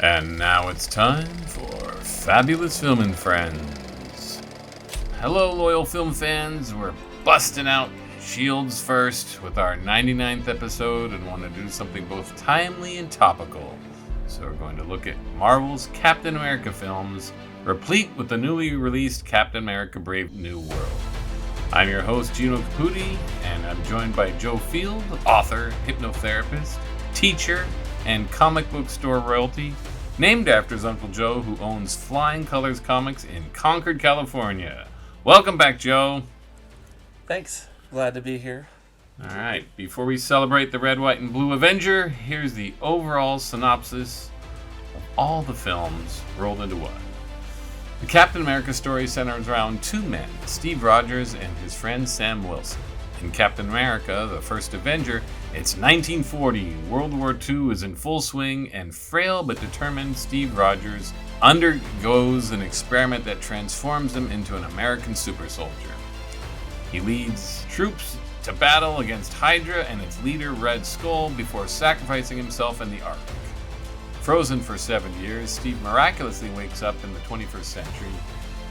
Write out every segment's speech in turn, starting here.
And now it's time for Fabulous Filmin' Friends. Hello, loyal film fans. We're busting out S.H.I.E.Lds first with our 99th episode and want to do something both timely and topical. So we're going to look at Marvel's Captain America films, replete with the newly released Captain America Brave New World. I'm your host, Gino Caputi, and I'm joined by Joe Field, author, hypnotherapist, teacher, and comic book store royalty, named after his Uncle Joe, who owns Flying Colors Comics in Concord, California. Welcome back, Joe. Thanks. Glad to be here. All right, before we celebrate the Red, White, and Blue Avenger, here's the overall synopsis of all the films rolled into one. The Captain America story centers around two men, Steve Rogers and his friend Sam Wilson. In Captain America, the First Avenger, it's 1940. World War II is in full swing, and frail but determined Steve Rogers undergoes an experiment that transforms him into an American super soldier. He leads troops to battle against Hydra and its leader, Red Skull, before sacrificing himself in the Arctic. Frozen for 7 years, Steve miraculously wakes up in the 21st century,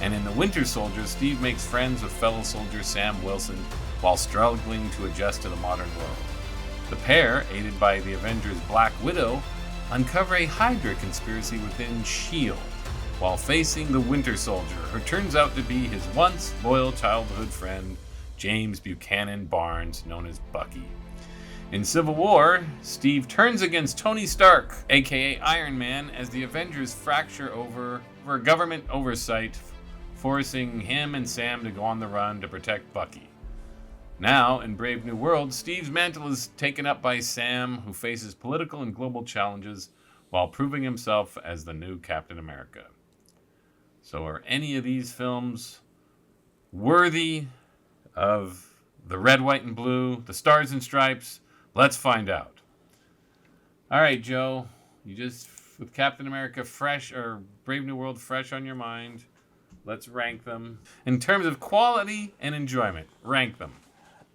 and in The Winter Soldier, Steve makes friends with fellow soldier Sam Wilson while struggling to adjust to the modern world. The pair, aided by the Avengers Black Widow, uncover a Hydra conspiracy within S.H.I.E.L.D. while facing the Winter Soldier, who turns out to be his once loyal childhood friend, James Buchanan Barnes, known as Bucky. In Civil War, Steve turns against Tony Stark, aka Iron Man, as the Avengers fracture over government oversight, forcing him and Sam to go on the run to protect Bucky. Now, in Brave New World, Steve's mantle is taken up by Sam, who faces political and global challenges while proving himself as the new Captain America. So are any of these films worthy of the red, white, and blue, the stars and stripes? Let's find out. All right, Joe, you just, with Captain America fresh, or Brave New World fresh on your mind, let's rank them. In terms of quality and enjoyment, rank them.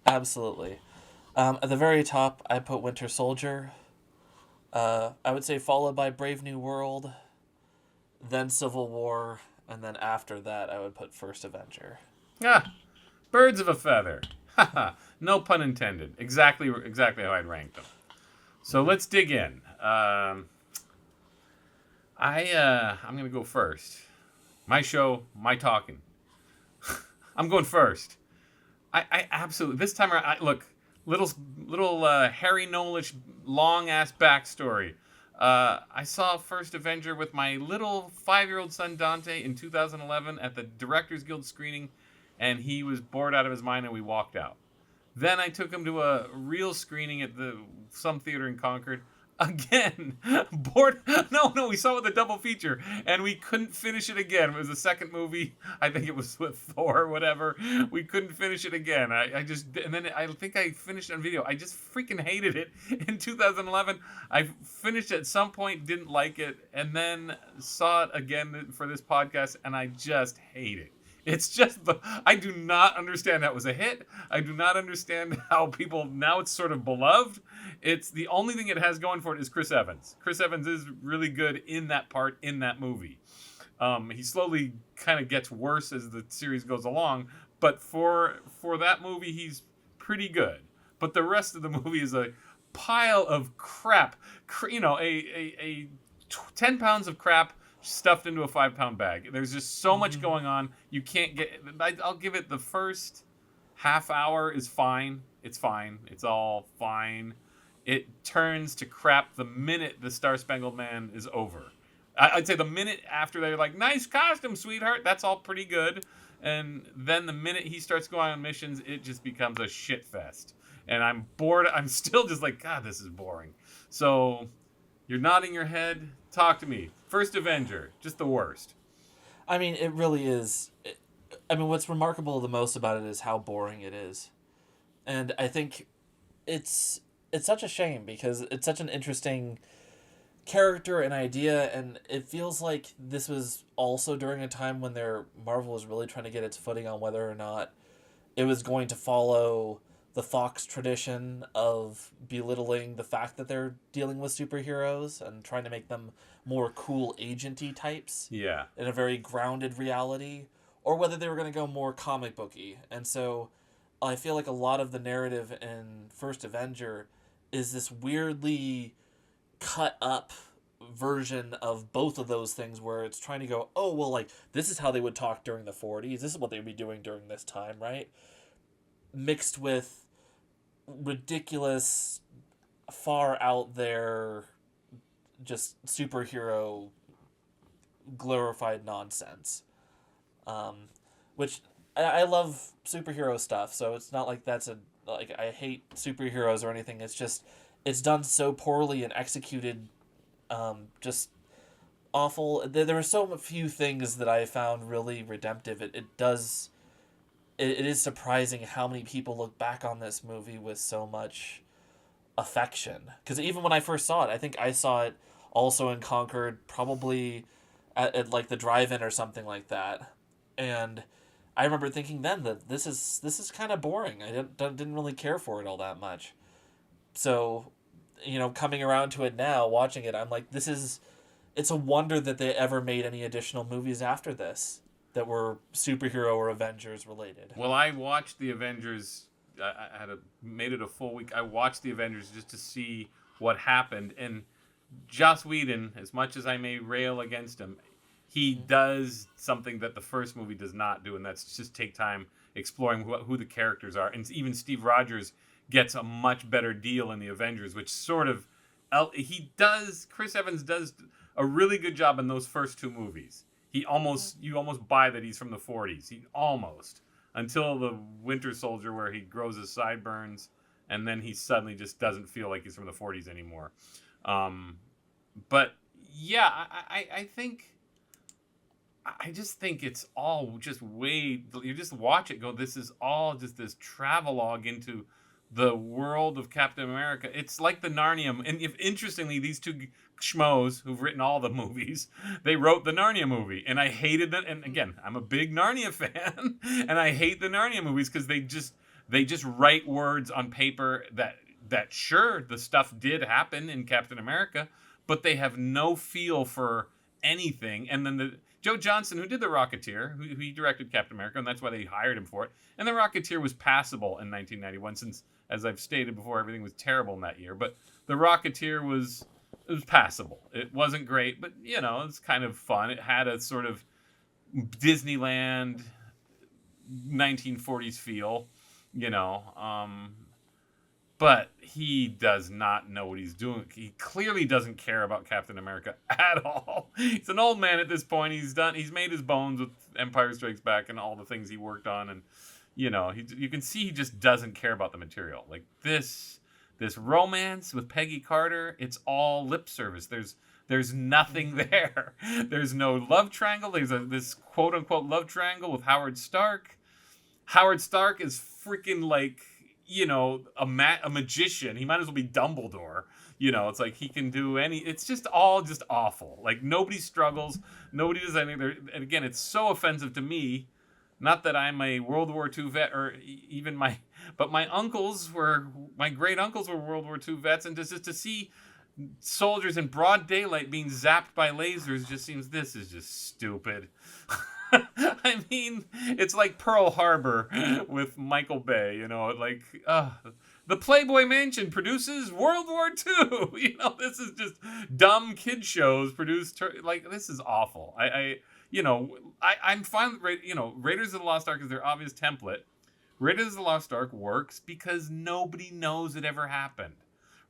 Absolutely. At the very top, I put Winter Soldier. I would say followed by Brave New World, then Civil War, and then after that, I would put First Avenger. Birds of a feather. No pun intended. Exactly how I'd rank them. So let's dig in. I'm gonna go first. My show, my talking. I'm going first. I absolutely, this time around, look, little Harry Knowles long ass backstory. I saw First Avenger with my little 5-year-old son Dante in 2011 at the Directors Guild screening, and he was bored out of his mind and we walked out. Then I took him to a real screening at some theater in Concord. Again, bored. No, we saw it with a double feature, and we couldn't finish it again. It was the second movie. I think it was with Thor or whatever. We couldn't finish it again. And then I think I finished it on video. I just freaking hated it in 2011. I finished it at some point, didn't like it, and then saw it again for this podcast, and I just hate it. It's just, I do not understand that was a hit. I do not understand how people, now it's sort of beloved. It's the only thing it has going for it is Chris Evans. Chris Evans is really good in that part, in that movie. He slowly kind of gets worse as the series goes along, but for that movie, he's pretty good. But the rest of the movie is a pile of crap. A 10 pounds of crap stuffed into a 5-pound bag. There's just so much going on. You can't get. I'll give it the first half hour is fine. It's fine. It's all fine. It turns to crap the minute the Star Spangled Man is over. I'd say the minute after they're like, nice costume, sweetheart. That's all pretty good. And then the minute he starts going on missions, it just becomes a shit fest. And I'm bored. I'm still just like, God, this is boring. So you're nodding your head. Talk to me. First Avenger, just the worst. I mean, it really is. What's remarkable the most about it is how boring it is. And I think it's such a shame because it's such an interesting character and idea, and it feels like this was also during a time when Marvel was really trying to get its footing on whether or not it was going to follow the Fox tradition of belittling the fact that they're dealing with superheroes and trying to make them more cool agenty types Yeah. in a very grounded reality, or whether they were going to go more comic booky. And so I feel like a lot of the narrative in First Avenger is this weirdly cut up version of both of those things, where it's trying to go, oh, well, like, this is how they would talk during the 40s. This is what they would be doing during this time, right? Mixed with ridiculous, far out there, just superhero glorified nonsense. Which I love superhero stuff, so it's not like that's a like I hate superheroes or anything. It's just it's done so poorly and executed, just awful. There are so few things that I found really redemptive. It is surprising how many people look back on this movie with so much affection. Because even when I first saw it, I think I saw it also in Concord, probably at like the drive-in or something like that, and I remember thinking then that this is kind of boring. I didn't really care for it all that much. So, coming around to it now, watching it, I'm like, it's a wonder that they ever made any additional movies after this that were superhero or Avengers related. Well, I watched the Avengers. Made it a full week. I watched the Avengers just to see what happened. And Joss Whedon, as much as I may rail against him, he does something that the first movie does not do, and that's just take time exploring who the characters are. And even Steve Rogers gets a much better deal in the Avengers, which sort of Chris Evans does a really good job in those first two movies. You almost buy that he's from the 40s. He almost, until the Winter Soldier, where he grows his sideburns, and then he suddenly just doesn't feel like he's from the 40s anymore. But yeah, I just think it's all just you just watch it go, this is all just this travelogue into the world of Captain America. It's like the Narnia, and interestingly, these two schmoes who've written all the movies, they wrote the Narnia movie, and I hated that. And again, I'm a big Narnia fan, and I hate the Narnia movies because they just write words on paper that sure, the stuff did happen in Captain America, but they have no feel for anything. And then Joe Johnston, who did The Rocketeer, who he directed Captain America, and that's why they hired him for it. And The Rocketeer was passable in 1991, since, as I've stated before, everything was terrible in that year. But The Rocketeer was passable. It wasn't great, but, it's kind of fun. It had a sort of Disneyland 1940s feel, but he does not know what he's doing. He clearly doesn't care about Captain America at all. He's an old man at this point. He's made his bones with Empire Strikes Back and all the things he worked on, and you can see he just doesn't care about the material. Like this romance with Peggy Carter, it's all lip service. There's nothing there. There's no love triangle. There's this quote unquote love triangle with Howard Stark. Howard Stark is freaking like, a magician. He might as well be Dumbledore. It's like he can do it's just all just awful. Like nobody struggles. Nobody does anything. And again, it's so offensive to me. Not that I'm a World War II vet, or even my great uncles were World War II vets. And just to see soldiers in broad daylight being zapped by lasers this is just stupid. I mean, it's like Pearl Harbor with Michael Bay, the Playboy Mansion produces World War II. This is just dumb kid shows produced. This is awful. I'm fine with, Raiders of the Lost Ark is their obvious template. Raiders of the Lost Ark works because nobody knows it ever happened,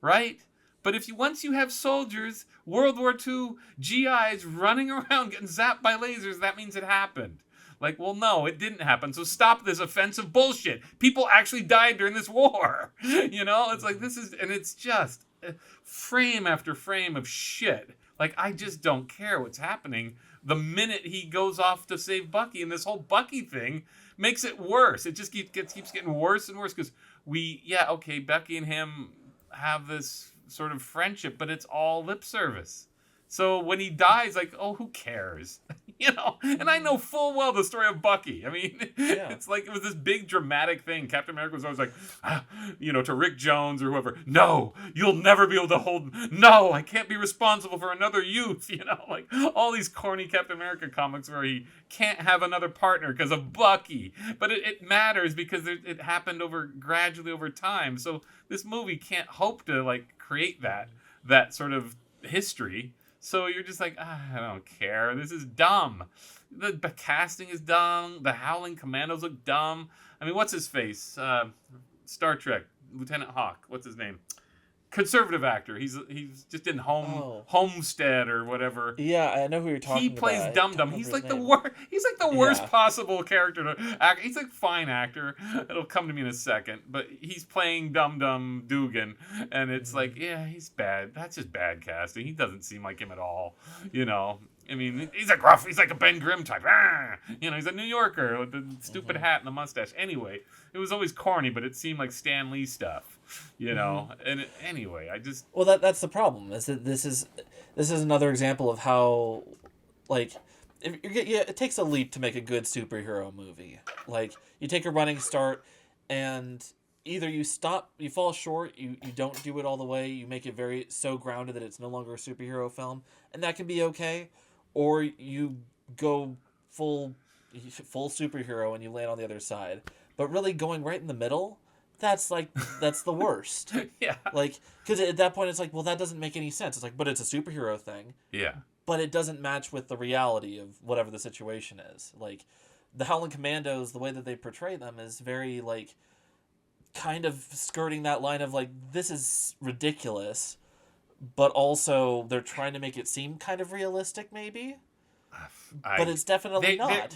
right? But once you have soldiers, World War II GIs running around getting zapped by lasers, that means it happened. Like, well, no, it didn't happen. So stop this offensive bullshit. People actually died during this war. It's like and it's just frame after frame of shit. Like, I just don't care what's happening. The minute he goes off to save Bucky, and this whole Bucky thing makes it worse. It just keeps getting worse and worse because Bucky and him have this sort of friendship, but it's all lip service. So when he dies, like, oh, who cares? And I know full well the story of Bucky. I mean, Yeah. it's like it was this big dramatic thing. Captain America was always like, to Rick Jones or whoever, no, you'll never be able to hold, no, I can't be responsible for another youth, like all these corny Captain America comics where he can't have another partner because of Bucky. But it matters because it happened gradually over time. So this movie can't hope to like create that sort of history. So you're just like, I don't care. This is dumb. The casting is dumb. The Howling Commandos look dumb. I mean, what's his face? Star Trek, Lieutenant Hawk. What's his name? Conservative actor. He's just in Homestead or whatever. Yeah, I know who you're talking about. He plays Dum Dum. He's like the worst. He's like the worst possible character to act. He's a fine actor. It'll come to me in a second. But he's playing Dum Dum Dugan, and it's like, yeah, he's bad. That's just bad casting. He doesn't seem like him at all. I mean, he's like a Ben Grimm type. He's a New Yorker with the stupid hat and the mustache. Anyway, it was always corny, but it seemed like Stan Lee stuff. And anyway, I just... Well, that's the problem, is that this is another example of how, like, it takes a leap to make a good superhero movie. Like, you take a running start, and either you fall short, you don't do it all the way, you make it so grounded that it's no longer a superhero film, and that can be okay, or you go full superhero and you land on the other side. But really going right in the middle, that's the worst. Yeah. Like, because at that point it's like, well, that doesn't make any sense. It's like, but it's a superhero thing. Yeah. But it doesn't match with the reality of whatever the situation is. Like, the Howling Commandos, the way that they portray them is very, like, kind of skirting that line of, like, this is ridiculous, but also they're trying to make it seem kind of realistic, maybe. But it's definitely not.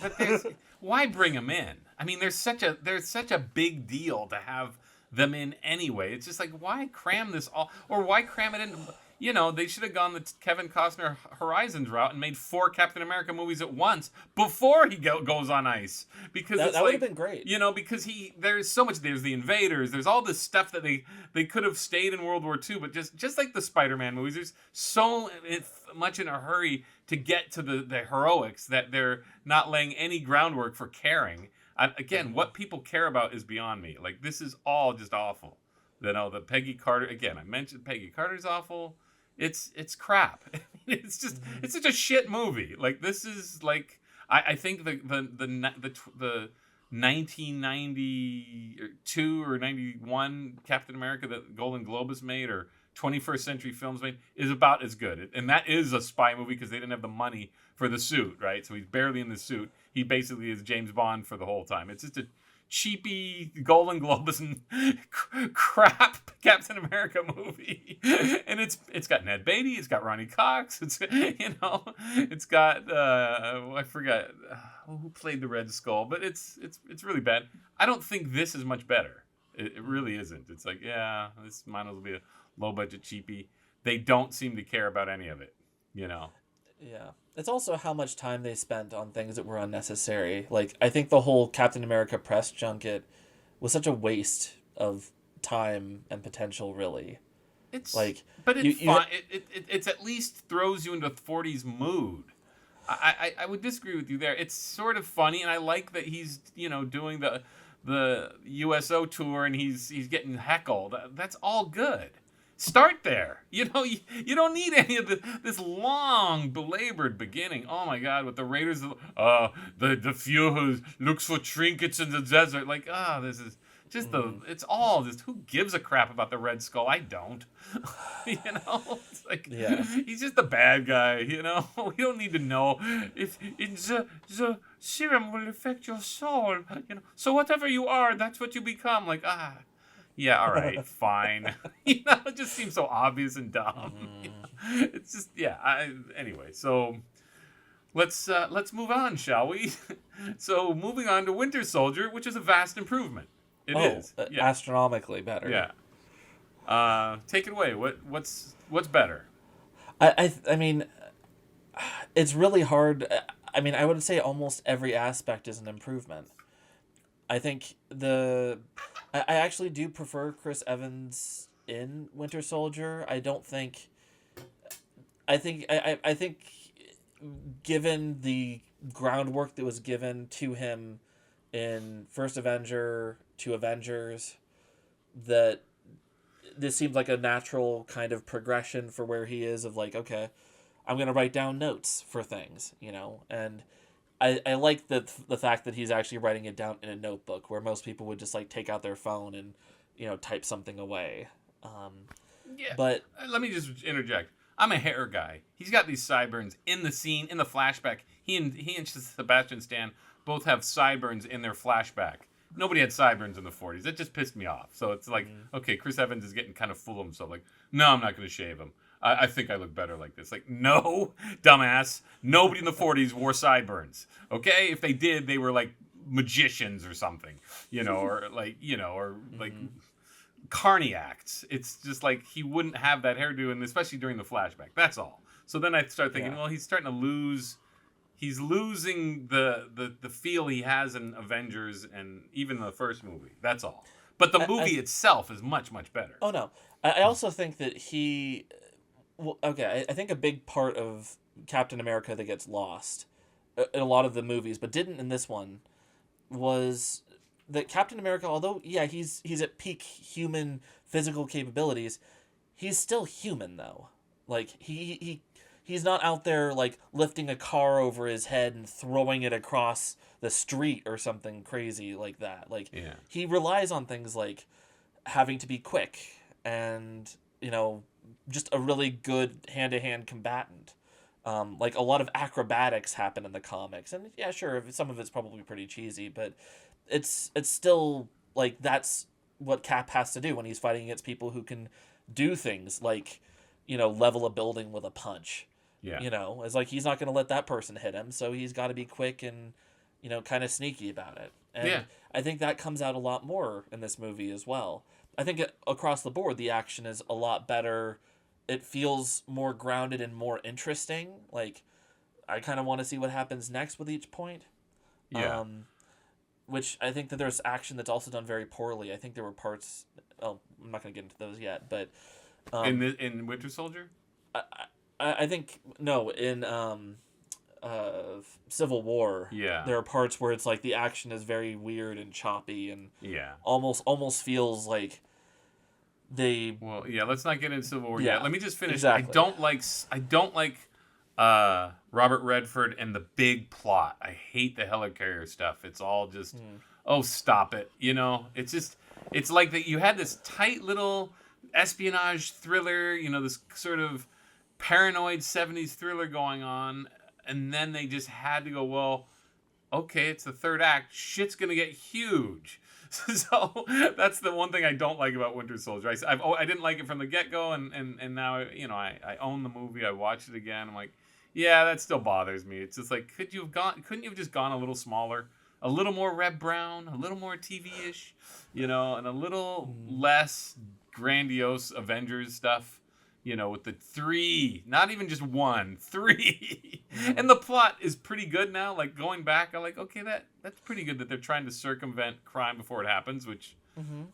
Why bring them in? I mean, there's such a big deal to have them in anyway. It's just like, why cram this all, or why cram it in? They should have gone the Kevin Costner Horizons route and made 4 Captain America movies at once before he goes on ice. Because that would have been great. Because there's so much. There's the Invaders. There's all this stuff that they could have stayed in World War II, but just like the Spider-Man movies, there's so much in a hurry to get to the heroics that they're not laying any groundwork for caring. Again, what people care about is beyond me. Like, this is all just awful. The Peggy Carter, again, I mentioned Peggy Carter's awful. It's crap. It's such a shit movie. Like, this is like, I think the 1992 or 91 Captain America that Golden Globus made, or 21st Century Films made, is about as good. And that is a spy movie because they didn't have the money for the suit, right? So he's barely in the suit. He basically is James Bond for the whole time. It's just a cheapy Golden Globus and crap Captain America movie. And it's got Ned Beatty, it's got Ronnie Cox, it's got I forgot who played the Red Skull, but it's really bad. I don't think this is much better. It really isn't. It's like, yeah, this might as well be a low budget cheapie. They don't seem to care about any of it. Yeah. It's also how much time they spent on things that were unnecessary. Like, I think the whole Captain America press junket was such a waste of time and potential, really. It's like, but it's fun. It's at least throws you into 40s mood. I would disagree with you there. It's sort of funny, and I like that he's doing the USO tour and he's getting heckled. That's all good. Start there. You don't need any of this long, belabored beginning. Oh my God, with the Raiders, the Fuhrer looks for trinkets in the desert. Like, this is just it's all just, who gives a crap about the Red Skull? I don't. It's like, he's just the bad guy. We don't need to know if the serum will affect your soul. So whatever you are, that's what you become. Like, yeah, all right, fine. It just seems so obvious and dumb. It's just, anyway, so let's move on, shall we? So moving on to Winter Soldier, which is a vast improvement. It is astronomically better. Yeah. Take it away. What's better? I mean, it's really hard. I mean, I would say almost every aspect is an improvement. I think I actually do prefer Chris Evans in Winter Soldier. I think given the groundwork that was given to him in First Avenger to Avengers, that this seems like a natural kind of progression for where he is, of like, okay, I'm going to write down notes for things, and I like the fact that he's actually writing it down in a notebook, where most people would just like take out their phone and, type something away. Yeah. But Let me just interject. I'm a hair guy. He's got these sideburns in the scene, in the flashback. He and Sebastian Stan both have sideburns in their flashback. Nobody had sideburns in the 40s. It just pissed me off. So it's like, okay, Chris Evans is getting kind of full of himself. Like, no, I'm not going to shave him. I think I look better like this. Like, no, dumbass. Nobody in the 40s wore sideburns. Okay? If they did, they were like magicians or something. Or like carny acts. It's just like he wouldn't have that hairdo, and especially during the flashback. That's all. So then I start thinking, well, he's starting to lose. He's losing the feel he has in Avengers and even the first movie. That's all. But the movie itself is much, much better. Oh no, I also think that he. Well, okay, I think a big part of Captain America that gets lost in a lot of the movies, but didn't in this one, was that Captain America, although he's at peak human physical capabilities, he's still human though. Like he's not out there like lifting a car over his head and throwing it across the street or something crazy like that. Like he relies on things like having to be quick and just a really good hand-to-hand combatant. Like a lot of acrobatics happen in the comics, and sure, some of it's probably pretty cheesy, but it's still like that's what Cap has to do when he's fighting against people who can do things like level a building with a punch. It's like he's not going to let that person hit him, so he's got to be quick and kind of sneaky about it. And I think that comes out a lot more in this movie as well. I think across the board the action is a lot better. It feels more grounded and more interesting. Like, I kind of want to see what happens next with each point. Yeah. Which I think that there's action that's also done very poorly. I think there were parts. Oh, I'm not going to get into those yet, but in Winter Soldier. I think no in Civil War. Yeah. There are parts where it's like the action is very weird and choppy and almost feels like. Let's not get into Civil War yet. Let me just finish. Exactly. I don't like Robert Redford and the big plot. I hate the helicarrier stuff. It's all just stop it. It's like that you had this tight little espionage thriller, this sort of paranoid 70s thriller going on, and then they just had to go, well, okay, it's the third act. Shit's going to get huge. So that's the one thing I don't like about Winter Soldier. I didn't like it from the get-go, and now I own the movie. I watched it again. I'm like, yeah, that still bothers me. It's just like, couldn't you have just gone a little smaller, a little more Reb Brown, a little more TV-ish, and a little less grandiose Avengers stuff, with the 3, not even just 1, 3. And the plot is pretty good now. Like, going back, I'm like, okay, that's pretty good that they're trying to circumvent crime before it happens, which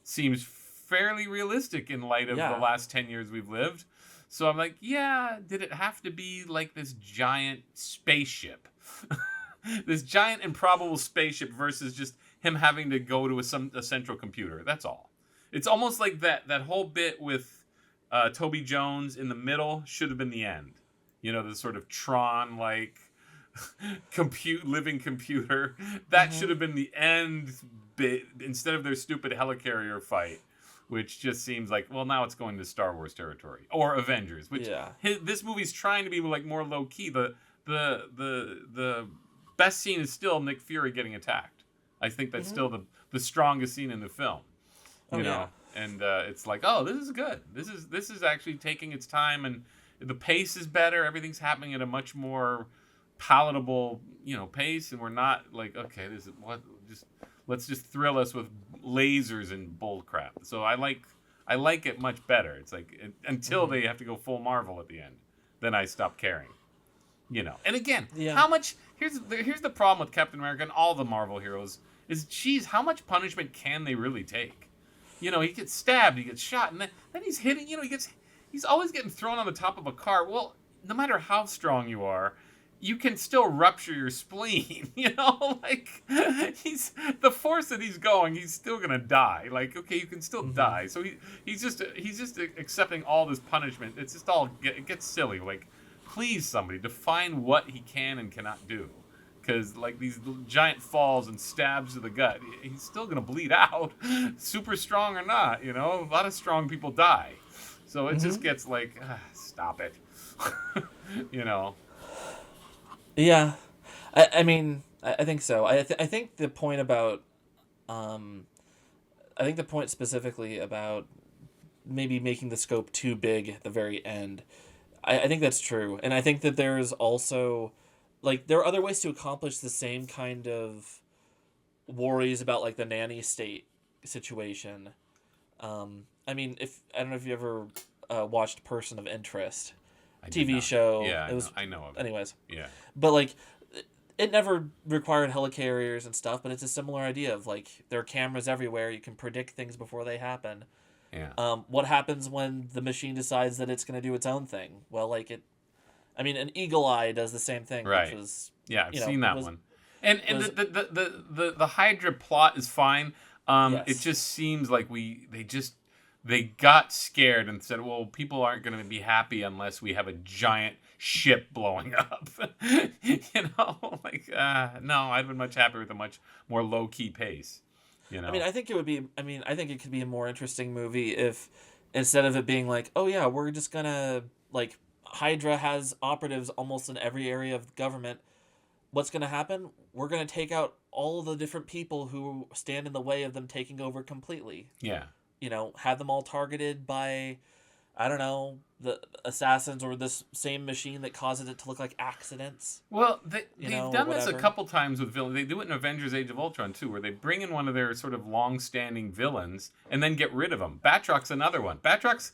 seems fairly realistic in light of the last 10 years we've lived. So I'm like, did it have to be like this giant spaceship? This giant improbable spaceship versus just him having to go to a central computer. That's all. It's almost like that whole bit with Toby Jones in the middle should have been the end. The sort of Tron-like living computer. That should have been the end bit instead of their stupid helicarrier fight, which just seems like, well, now it's going to Star Wars territory or Avengers, which this movie's trying to be like more low key. The best scene is still Nick Fury getting attacked. I think that's still the strongest scene in the film. You know. And it's like, oh, this is good. This is actually taking its time, and the pace is better. Everything's happening at a much more palatable, pace, and we're not like, okay, this is what. Let's just thrill us with lasers and bull crap. So I like it much better. It's like until they have to go full Marvel at the end, then I stop caring. And again, how much? Here's the problem with Captain America and all the Marvel heroes is, geez, how much punishment can they really take? He gets stabbed, he gets shot, and then he's hitting. He's always getting thrown on the top of a car. Well, no matter how strong you are, you can still rupture your spleen, like he's the force that he's going, he's still gonna die. Like, okay, you can still Mm-hmm. die. So he's just accepting all this punishment. It's just all it gets silly. Like, please, somebody define what he can and cannot do, because like these giant falls and stabs to the gut, he's still gonna bleed out, super strong or not. A lot of strong people die. So it just Mm-hmm. gets like, stop it. you know. Yeah, I mean, I think so. I think the point about, um, I think the point specifically about maybe making the scope too big at the very end. I think that's true, and I think that there's also, like, there are other ways to accomplish the same kind of worries about like the nanny state situation. I mean, if I don't know if you ever watched Person of Interest I did TV not. show. Yeah, It was, I know of it. anyways, Yeah, but like it never required helicarriers and stuff, but it's a similar idea of like there are cameras everywhere. You can predict things before they happen. yeah. What happens when the machine decides that it's going to do its own thing? Well, like it, I mean, an Eagle Eye does the same thing, which Right. was, Yeah, I've you know, seen that was one. And was the Hydra plot is fine. It yes, just seems like they got scared and said, well, people aren't going to be happy unless we have a giant ship blowing up. No, I'd been much happier with a much more low key pace. You I mean, know. I think it would be. I mean, I think it could be a more interesting movie if instead of it being like, oh yeah, we're just gonna like Hydra has operatives almost in every area of government. What's gonna happen? We're gonna take out all the different people who stand in the way of them taking over completely. Yeah. Have them all targeted by, I don't know, the assassins or this same machine that causes it to look like accidents. Well, they've Or done this a whatever. couple times with villains. They do it in Avengers: Age of Ultron too, where they bring in one of their sort of long-standing villains and then get rid of them. Batrock's another one.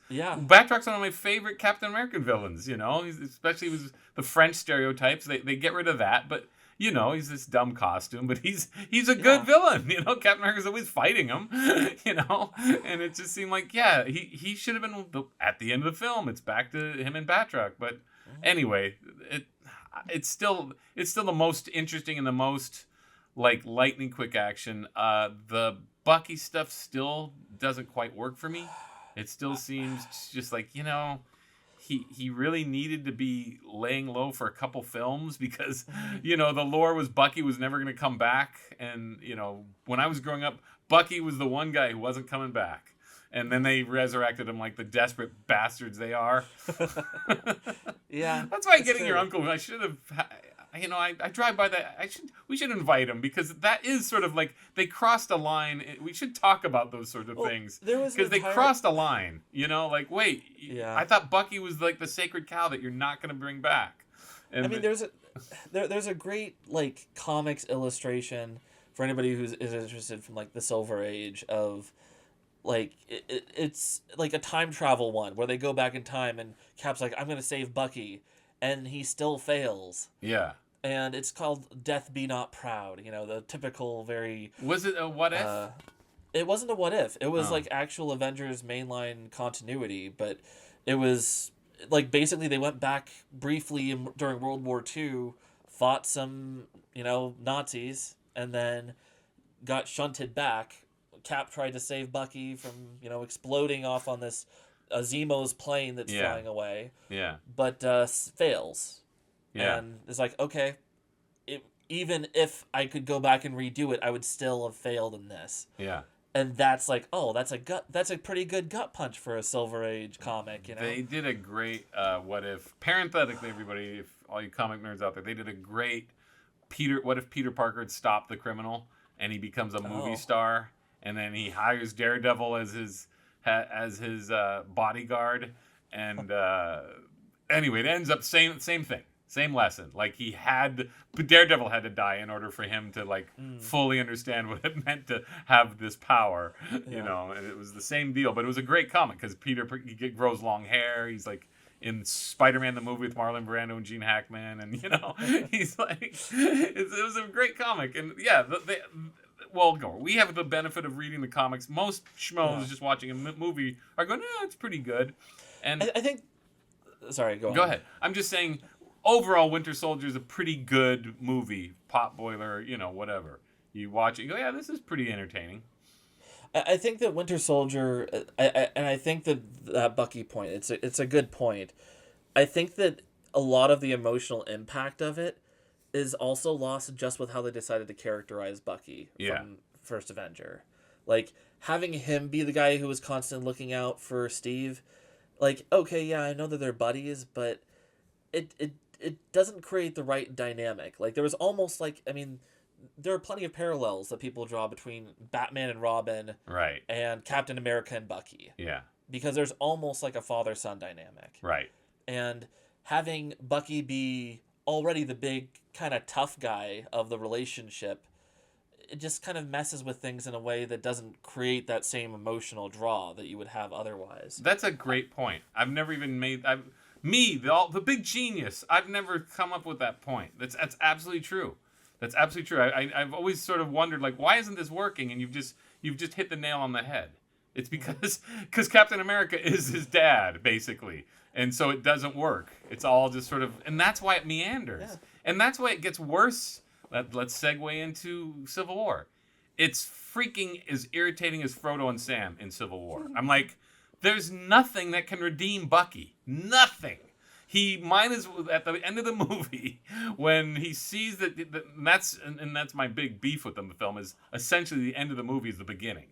Yeah. Batrock's one of my favorite Captain American villains. Especially with the French stereotypes. They get rid of that, but he's this dumb costume, but he's a good Yeah. villain. Captain America's always fighting him. And it just seemed like, yeah, he should have been at the end of the film. It's back to him and Batroc, but anyway, it's still the most interesting and the most like lightning quick action. The Bucky stuff still doesn't quite work for me. It still seems just like, he really needed to be laying low for a couple films because the lore was Bucky was never going to come back, and when I was growing up, Bucky was the one guy who wasn't coming back, and then they resurrected him like the desperate bastards they are. Yeah. That's why It's getting your true. uncle. I should have. I drive by that. We should invite him because that is sort of like they crossed a line. We should talk about those sorts of Well, things there was an because they entire. crossed a line. Like, wait, Yeah. I thought Bucky was like the sacred cow that you're not going to bring back. I And mean, there's a great like comics illustration for anybody is interested from like the Silver Age of like it's like a time travel one where they go back in time and Cap's like, I'm gonna save Bucky, and he still fails, yeah, and it's called Death Be Not Proud. The typical very. was it a what if? It wasn't a what if. It was Oh. like actual Avengers mainline continuity, but it was like basically they went back briefly during World War II, fought some Nazis, and then got shunted back. Cap tried to save Bucky from exploding off on this Zemo's plane that's Yeah. flying away, Yeah, but fails. yeah, And it's like, okay, even if I could go back and redo it, I would still have failed in this. yeah. And that's like, oh, that's a pretty good gut punch for a Silver Age comic. They did a great what if. Parenthetically, everybody, if all you comic nerds out there, they did a great What if Peter Parker had stopped the criminal and he becomes a movie Oh. star, and then he hires Daredevil as his bodyguard, and anyway, it ends up same thing, same lesson. Like Daredevil had to die in order for him to like fully understand what it meant to have this power, Yeah. and it was the same deal. But it was a great comic because grows long hair. He's like in Spider-Man the movie with Marlon Brando and Gene Hackman, and he's like, it was a great comic, and yeah, we have the benefit of reading the comics. Most schmoes just watching a movie are going, it's pretty good, and I think. Sorry, go go on. ahead. I'm just saying, overall, Winter Soldier is a pretty good movie. Potboiler, whatever. You watch it, you go, yeah, this is pretty entertaining. I think that Winter Soldier, and I think that Bucky point, it's a good point. I think that a lot of the emotional impact of it is also lost just with how they decided to characterize Bucky from First Avenger. Like, having him be the guy who was constantly looking out for Steve, like, okay, yeah, I know that they're buddies, but it doesn't create the right dynamic. Like, there was almost like, I mean, there are plenty of parallels that people draw between Batman and Robin, right, and Captain America and Bucky. Yeah. Because there's almost like a father-son dynamic. Right. And having Bucky be already the big kind of tough guy of the relationship, it just kind of messes with things in a way that doesn't create that same emotional draw that you would have otherwise. That's a great point. I've never even made the big genius. I've never come up with that point. That's absolutely true. That's absolutely true. I've always sort of wondered, like, why isn't this working? And you've just hit the nail on the head. It's because Captain America is his dad, basically. And so it doesn't work. It's all just sort of, and that's why it meanders. Yeah. And that's why it gets worse. Let's segue into Civil War. It's freaking as irritating as Frodo and Sam in Civil War. I'm like, there's nothing that can redeem Bucky. Nothing. Mine is at the end of the movie when he sees that, and that's my big beef with the film, is essentially the end of the movie is the beginning.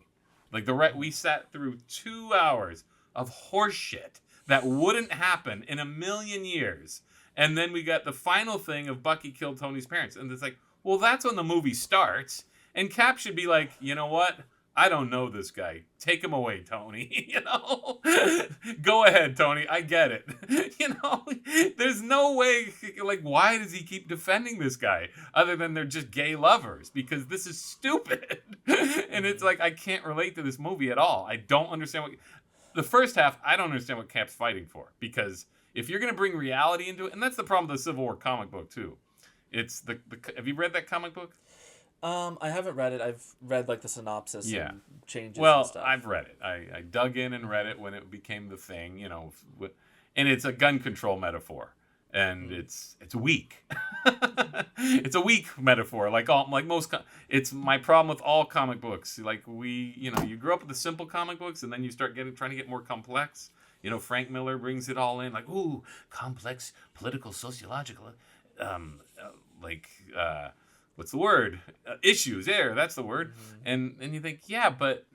Like, we sat through 2 hours of horse shit that wouldn't happen in a million years. And then we got the final thing of Bucky killed Tony's parents. And it's like, well, that's when the movie starts. And Cap should be like, you know what? I don't know this guy. Take him away, Tony. Go ahead, Tony. I get it. There's no way, like, why does he keep defending this guy other than they're just gay lovers? Because this is stupid. And it's like, I can't relate to this movie at all. I don't understand the first half, I don't understand what Cap's fighting for. Because if you're going to bring reality into it, and that's the problem with the Civil War comic book, too. It's have you read that comic book? I haven't read it. I've read like the synopsis and changes and stuff. Well, I've read it. I dug in and read it when it became the thing, and it's a gun control metaphor. And it's weak. It's a weak metaphor. It's my problem with all comic books. Like you grow up with the simple comic books and then you start trying to get more complex. Frank Miller brings it all in, like, ooh, complex political, sociological, what's the word? Issues. There, that's the word. Mm-hmm. And you think, yeah, but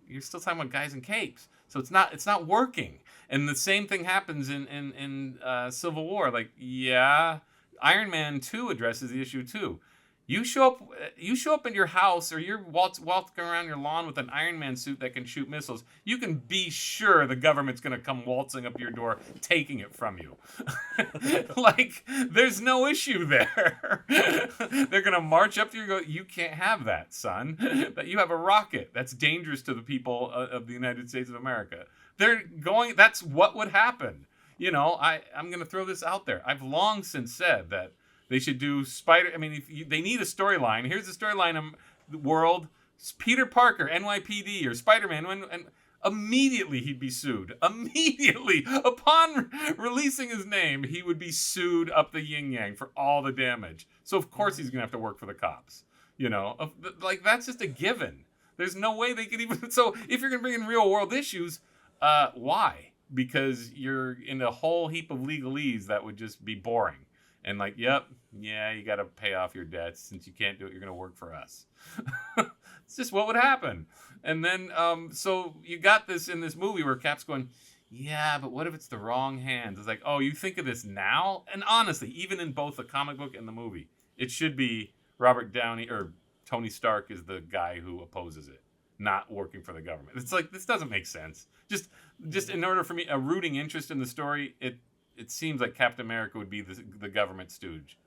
you're still talking about guys in capes, so it's not working. And the same thing happens in Civil War. Like, yeah, Iron Man 2 addresses the issue too. You show up in your house, or you're walking around your lawn with an Iron Man suit that can shoot missiles. You can be sure the government's going to come waltzing up your door, taking it from you. Like, there's no issue there. They're going to march up to you and go, you can't have that, son. That you have a rocket that's dangerous to the people of the United States of America. That's what would happen. I'm going to throw this out there. I've long since said that they should do they need a storyline. Here's the storyline of the world. Peter Parker, NYPD, or Spider-Man, and immediately he'd be sued. Immediately. Upon releasing his name, he would be sued up the yin-yang for all the damage. So, of course, he's going to have to work for the cops. Like, that's just a given. There's no way they could even... So, if you're going to bring in real-world issues, why? Because you're in a whole heap of legalese that would just be boring. And like, you got to pay off your debts. Since you can't do it, you're going to work for us. It's just what would happen. And then, so you got this in this movie where Cap's going, yeah, but what if it's the wrong hands? It's like, oh, you think of this now? And honestly, even in both the comic book and the movie, it should be Robert Downey, or Tony Stark is the guy who opposes it, not working for the government. It's like, this doesn't make sense. Just in order for me, a rooting interest in the story, it seems like Captain America would be the government stooge,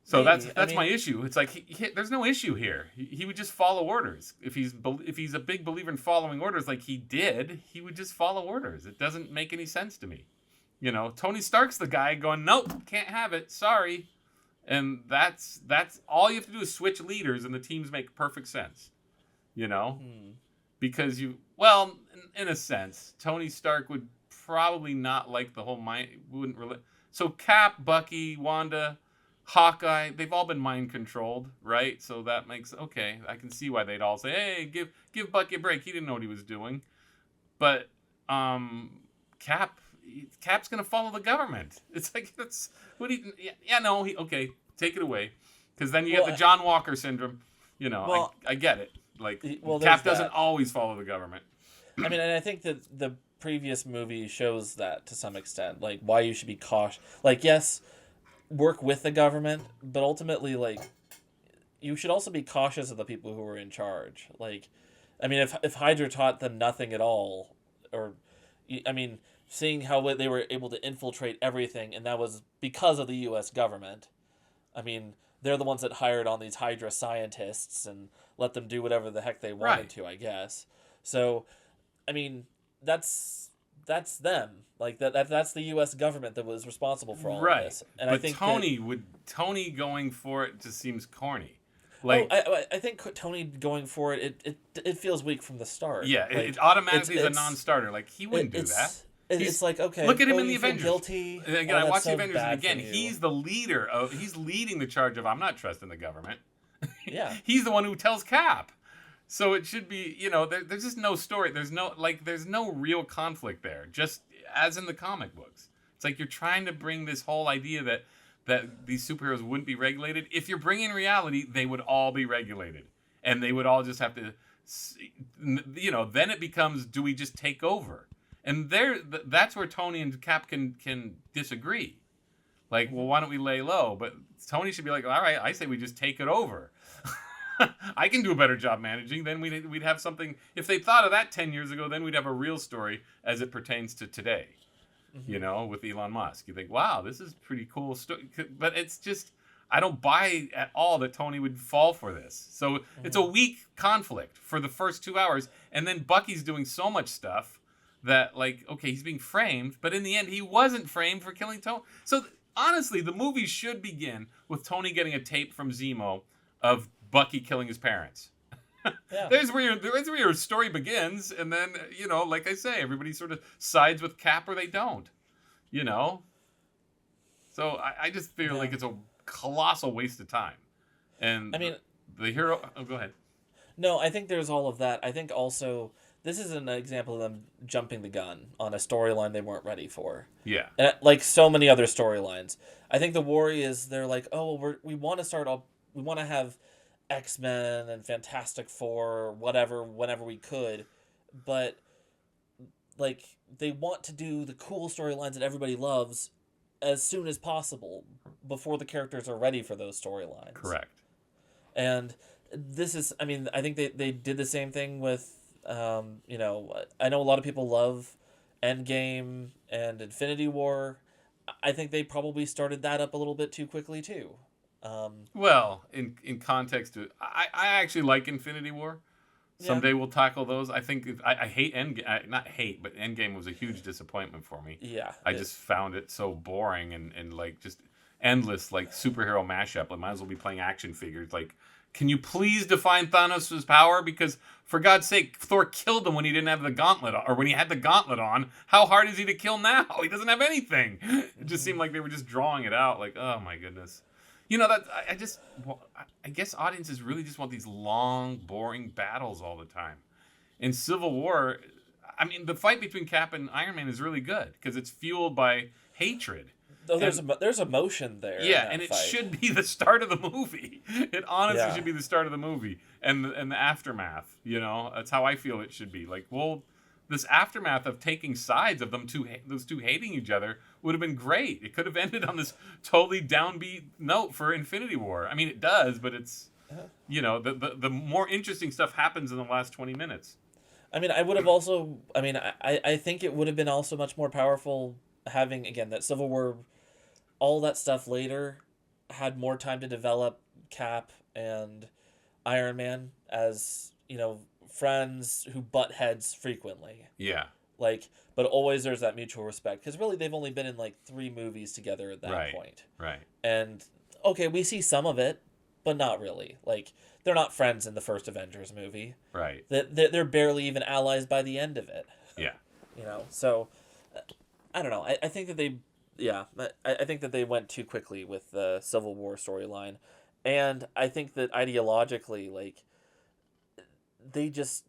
So maybe. That's my issue. It's like there's no issue here. He would just follow orders. If he's a big believer in following orders, like he did, he would just follow orders. It doesn't make any sense to me. Tony Stark's the guy going, nope, can't have it. Sorry, and that's all you have to do is switch leaders, and the teams make perfect sense. Because in a sense, Tony Stark would probably not like the whole mind. Wouldn't really. So Cap, Bucky, Wanda, Hawkeye, they've all been mind controlled, right? So that makes okay. I can see why they'd all say, "Hey, give Bucky a break. He didn't know what he was doing." But Cap's gonna follow the government. It's like that's what he. Yeah, no, okay, take it away, because then you get the John Walker syndrome. You know, well, I get it. Like well, Cap doesn't always follow the government. I mean, and I think that the previous movie shows that to some extent, like why you should be cautious. Like, yes, work with the government, but ultimately, like, you should also be cautious of the people who are in charge. Like, I mean, if Hydra taught them nothing at all, or, I mean, seeing how they were able to infiltrate everything, and that was because of the U.S. government. I mean, they're the ones that hired on these Hydra scientists and let them do whatever the heck they wanted to, I guess. So, I mean, that's them. Like that's the U.S. government that was responsible for all of this. And but I think Tony going for it just seems corny. Like, I think Tony going for it feels weak from the start. Yeah, like, it automatically is a non-starter. Like he wouldn't do that. It's like, okay, look at him in the Avengers. Guilty. And again, I watched the Avengers, and again, he's the leader he's leading the charge of I'm not trusting the government. Yeah, he's the one who tells Cap. So it should be, there's just no story. There's no real conflict there. Just as in the comic books, it's like you're trying to bring this whole idea that these superheroes wouldn't be regulated. If you're bringing reality, they would all be regulated, and they would all just have to, then it becomes, do we just take over? And that's where Tony and Cap can disagree. Like, well, why don't we lay low? But Tony should be like, all right, I say we just take it over. I can do a better job managing. Then we'd have something. If they thought of that 10 years ago, then we'd have a real story as it pertains to today. Mm-hmm. With Elon Musk. You think, wow, this is pretty cool story. But it's just, I don't buy at all that Tony would fall for this. So it's a weak conflict for the first 2 hours. And then Bucky's doing so much stuff that, like, okay, he's being framed. But in the end, he wasn't framed for killing Tony. So honestly, the movie should begin with Tony getting a tape from Zemo of Bucky killing his parents. Yeah. There's where your story begins, and then like I say, everybody sort of sides with Cap or they don't. So I just feel like it's a colossal waste of time. And I mean, the hero. Oh, go ahead. No, I think there's all of that. I think also this is an example of them jumping the gun on a storyline they weren't ready for. Yeah. And like so many other storylines, I think the worry is they're like, oh, we want to start off. We want to have X-Men and Fantastic Four, whatever, whenever we could, but like they want to do the cool storylines that everybody loves as soon as possible before the characters are ready for those storylines. Correct. And this is, I mean, I think they did the same thing with, I know a lot of people love Endgame and Infinity War. I think they probably started that up a little bit too quickly too. Well, in context, I actually like Infinity War. Someday we'll tackle those. I think I hate Endgame. Not hate, but Endgame was a huge disappointment for me. Yeah. I just found it so boring and like just endless like superhero mashup. I might as well be playing action figures. Like, can you please define Thanos' power? Because for God's sake, Thor killed him when he didn't have the gauntlet on, or when he had the gauntlet on. How hard is he to kill now? He doesn't have anything. It just seemed like they were just drawing it out. Like, oh my goodness. That I guess audiences really just want these long, boring battles all the time. In Civil War, I mean, the fight between Cap and Iron Man is really good because it's fueled by hatred. Oh, there's emotion there. Yeah, and it should be the start of the movie. It honestly should be the start of the movie and the aftermath. That's how I feel it should be. Like, well, this aftermath of taking sides of those two hating each other would have been great. It could have ended on this totally downbeat note for Infinity War. I mean, it does, but it's, the more interesting stuff happens in the last 20 minutes. I mean, I think it would have been also much more powerful having, again, that Civil War, all that stuff later had more time to develop Cap and Iron Man as, friends who butt heads frequently. Yeah. Like, but always there's that mutual respect. Because really, they've only been in, 3 movies together at that point. Right. And, okay, we see some of it, but not really. Like, they're not friends in the first Avengers movie. Right. They're barely even allies by the end of it. Yeah. So, I don't know. I think that they, yeah, I think that they went too quickly with the Civil War storyline, and I think that ideologically, like, they just,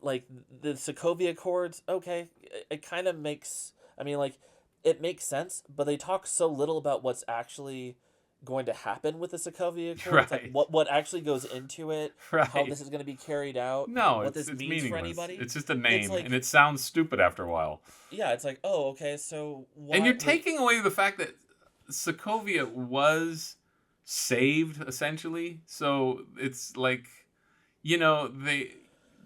like, the Sokovia Accords. Okay, it kind of makes. I mean, like, it makes sense, but they talk so little about what's actually going to happen with the Sokovia Accords, like Right. what actually goes into it, how Right. this is going to be carried out, No, what it's this it's means for meaningless. anybody. It's just a It's name, and like, it sounds stupid after a while. yeah, it's like, oh, okay, so And why? you're Wait, taking away the fact that Sokovia was saved essentially. So it's like,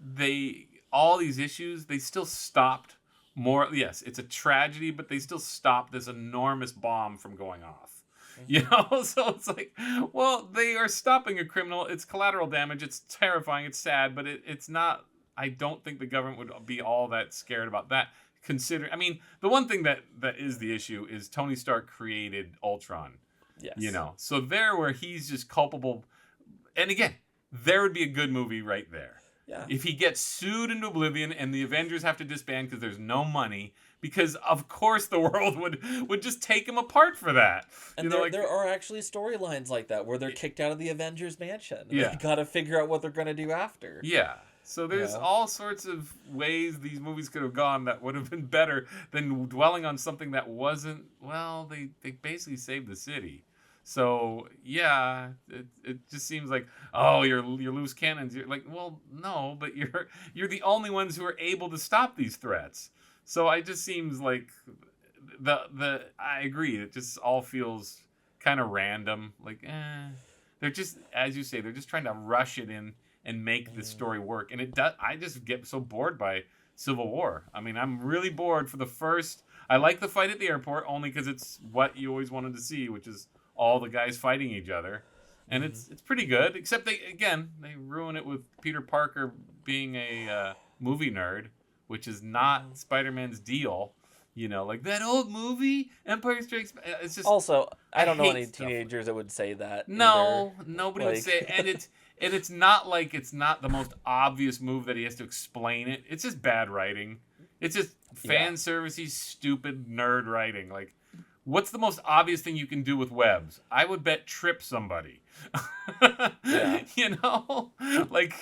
they all these issues, they still stopped more. Yes, it's a tragedy, but they still stopped this enormous bomb from going off. hmm So it's like, well, they are stopping a criminal. It's collateral damage. It's terrifying. It's sad, but it's not. I don't think the government would be all that scared about that. Consider, I mean, the one thing that is the issue is Tony Stark created Ultron. yes, So there, where he's just culpable, and again, there would be a good movie right there. yeah. If he gets sued into oblivion and the Avengers have to disband because there's no money, because of course the world would just take him apart for that. And Like, there are actually storylines like that where they're kicked out of the Avengers mansion. They yeah, got to figure out what they're going to do after. yeah. So You there's know? all sorts of ways these movies could have gone that would have been better than dwelling on something that wasn't. Well, they basically saved the city. So yeah, it just seems like, oh, you're loose cannons. You're like, well, no, but you're the only ones who are able to stop these threats. So it just seems like the I agree. It just all feels kind of random. Like, they're just, as you say, they're just trying to rush it in and make the Mm, story work. And it does. I just get so bored by Civil War. I mean, I'm really bored for the first. I like the fight at the airport only because it's what you always wanted to see, which is all the guys fighting each other, and mhm. it's pretty good. Except they ruin it with Peter Parker being a movie nerd, which is not Mhm. Spider-Man's deal. Like that old movie, Empire Strikes Back. It's just, Also, I I don't know hate any stuff like teenagers that. that would say that either. No, nobody would say Like, it. And it's not like it's not the most obvious move that he has to explain it. It's just bad writing. It's just yeah, fan servicey, stupid nerd writing. Like, what's the most obvious thing you can do with webs? I would bet trip somebody. yeah. you know, like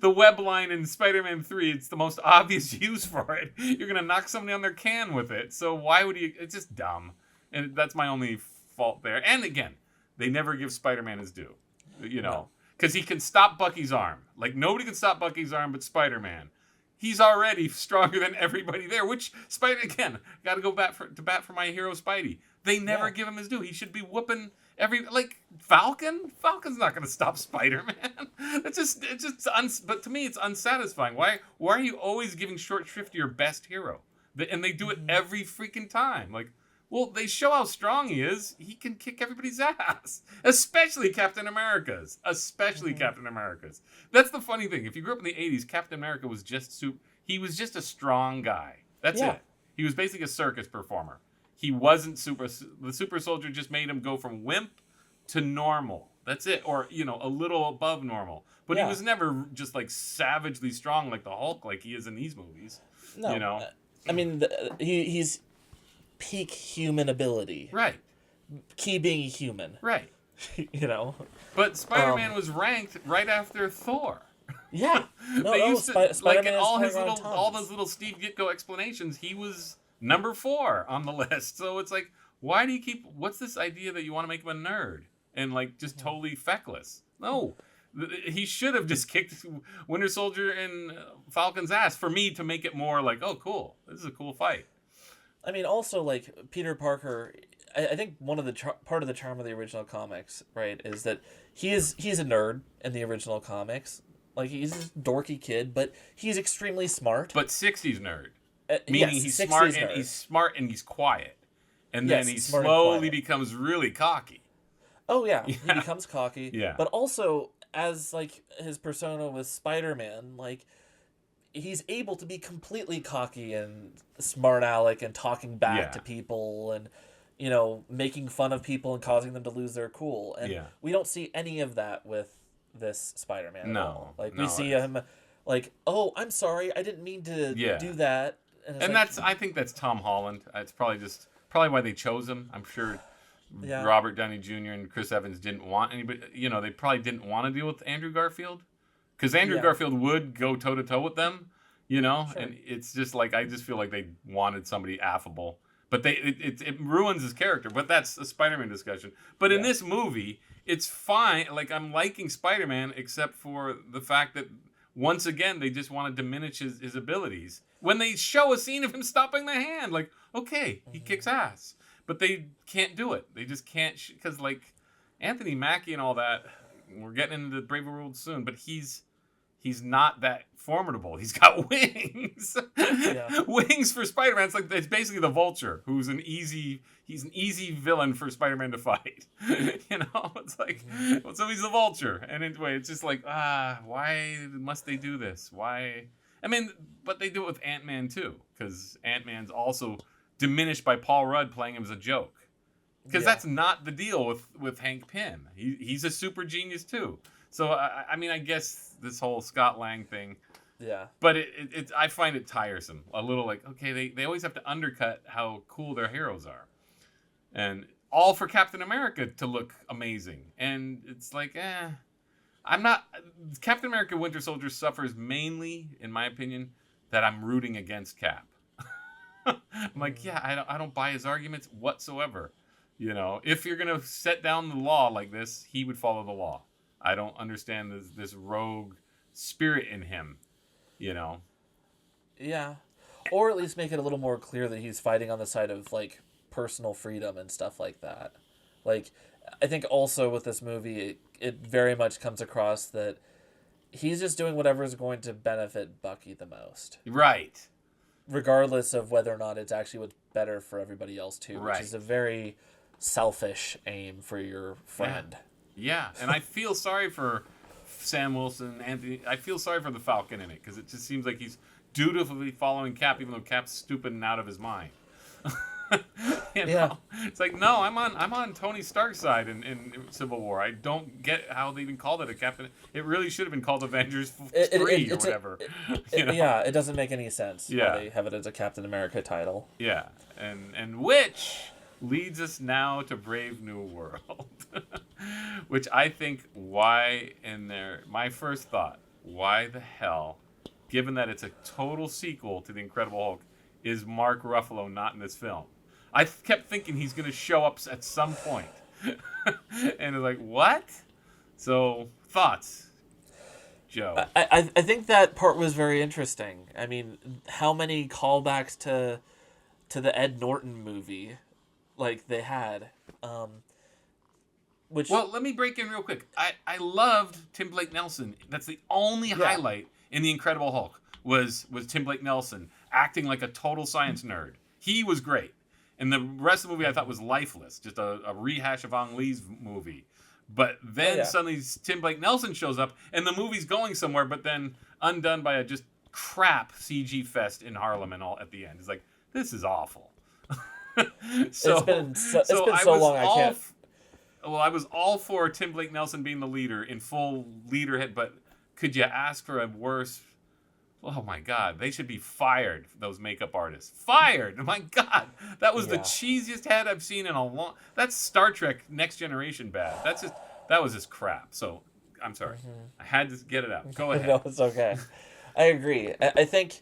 the web line in Spider-Man 3. It's the most obvious use for it. You're gonna knock somebody on their can with it. So why would you? It's just dumb, and that's my only fault there. And again, they never give Spider-Man his due. You know, No. because he can stop Bucky's arm. Like nobody can stop Bucky's arm but Spider-Man. He's already stronger than everybody there. Which Spider again got to go to bat for my hero Spidey. They never Yeah. give him his due. He should be whooping like Falcon. Falcon's not going to stop Spider-Man. But to me it's unsatisfying. Why are you always giving short shrift to your best hero? And they do it hmm every freaking time. Like, well, they show how strong he is. He can kick everybody's ass, especially Captain America's. Especially hmm Captain America's. That's the funny thing. If you grew up in the '80s, Captain America was just He was just a strong guy. That's Yeah. it. He was basically a circus performer. He wasn't super. The super soldier just made him go from wimp to normal. That's it, or a little above normal. But he Yeah. was never just like savagely strong like the Hulk, like he is in these movies. You No. know, I mean, he's peak human ability. right, Key being human. right. You know. But Um. Spider-Man was ranked right after Thor. Yeah. No. They No. used to like in Spider-Man is hung on all those tons. little Steve Ditko explanations. He was number 4 on the list. So it's like, why do you keep? What's this idea that you want to make him a nerd and like just Mhm. totally feckless? No, he should have just kicked Winter Soldier and Falcon's ass for me to make it more like, oh, cool, this is a cool fight. I mean, also like Peter Parker. I think one of the part of the charm of the original comics, right, is that he's a nerd in the original comics. Like he's a dorky kid, but he's extremely smart. But '60s nerd, meaning Yes, he's 60s smart and nerd. he's quiet, and then Yes, he smart and slowly quiet. becomes really cocky. Oh yeah, he Yeah, becomes cocky, yeah, but also as like his persona with Spider-Man, like he's able to be completely cocky and smart aleck and talking back yeah, to people and making fun of people and causing them to lose their cool. And yeah. we don't see any of that with this Spider-Man at No, all. Like we no, see him like, "Oh, I'm sorry. I didn't mean to yeah. do that." and it's And like, I think that's Tom Holland. It's probably why they chose him. I'm sure yeah, Robert Downey Jr. and Chris Evans didn't want anybody. They probably didn't want to deal with Andrew Garfield, because Andrew yeah, Garfield would go toe to toe with them. sure, And it's just like I just feel like they wanted somebody affable, but it ruins his character. But that's a Spider-Man discussion. But in yeah, this movie, it's fine. Like, I'm liking Spider-Man, except for the fact that once again they just want to diminish his abilities. When they show a scene of him stopping the hand, like, okay, he kicks ass, but they can't do it. They just can't, because like Anthony Mackie and all that. We're getting into the Brave World soon, but he's not that formidable. He's got wings. yeah, Wings for Spider-Man. It's basically the Vulture, who's he's an easy villain for Spider-Man to fight. It's like, well, so he's the Vulture. And anyway, it's just like, why must they do this? Why? I mean, but they do it with Ant-Man too, because Ant-Man's also diminished by Paul Rudd playing him as a joke. Because that's not the deal with Hank Pym. He's a super genius too. So I mean, I guess this whole Scott Lang thing. yeah, But I find it tiresome. A little like, okay, they always have to undercut how cool their heroes are, and all for Captain America to look amazing. And it's like, I'm not. Captain America: Winter Soldier suffers mainly, in my opinion, that I'm rooting against Cap. I'm like, yeah, I don't buy his arguments whatsoever. If you're gonna set down the law like this, he would follow the law. I don't understand this rogue spirit in him. yeah, or at least make it a little more clear that he's fighting on the side of like personal freedom and stuff like that. Like, I think also with this movie, it very much comes across that he's just doing whatever is going to benefit Bucky the most, Right. regardless of whether or not it's actually what's better for everybody else too, Right. which is a very selfish aim for your friend. Yeah, and I feel sorry for Sam Wilson, Anthony. I feel sorry for the Falcon in it, because it just seems like he's dutifully following Cap, even though Cap's stupid and out of his mind. Yeah. It's like, no, I'm on Tony Stark's side in Civil War. I don't get how they even called it a Captain. It really should have been called Avengers 3 or whatever. Yeah, it doesn't make any sense Yeah. why they have it as a Captain America title. Yeah, and which leads us now to Brave New World, which I think my first thought, why the hell, given that it's a total sequel to The Incredible Hulk, is Mark Ruffalo not in this film? I kept thinking he's going to show up at some point. And it's like, what? So, thoughts, Joe? I think that part was very interesting. I mean, how many callbacks to the Ed Norton movie, like, they had, which... Well, let me break in real quick. I loved Tim Blake Nelson. That's the only highlight in The Incredible Hulk was Tim Blake Nelson acting like a total science nerd. He was great. And the rest of the movie I thought was lifeless, just a rehash of Ang Lee's movie. But then suddenly Tim Blake Nelson shows up, and the movie's going somewhere, but then undone by a just crap CG fest in Harlem and all at the end. It's like, this is awful. It's been so long I can't... Well, I was all for Tim Blake Nelson being the leader in full leader hit, but could you ask for a worse? Oh my God, they should be fired. Those makeup artists fired. My God, that was the cheesiest head I've seen in a long. That's Star Trek Next Generation bad. That was just crap. So I'm sorry, I had to get it out. Go ahead. No, it's okay. I agree. I think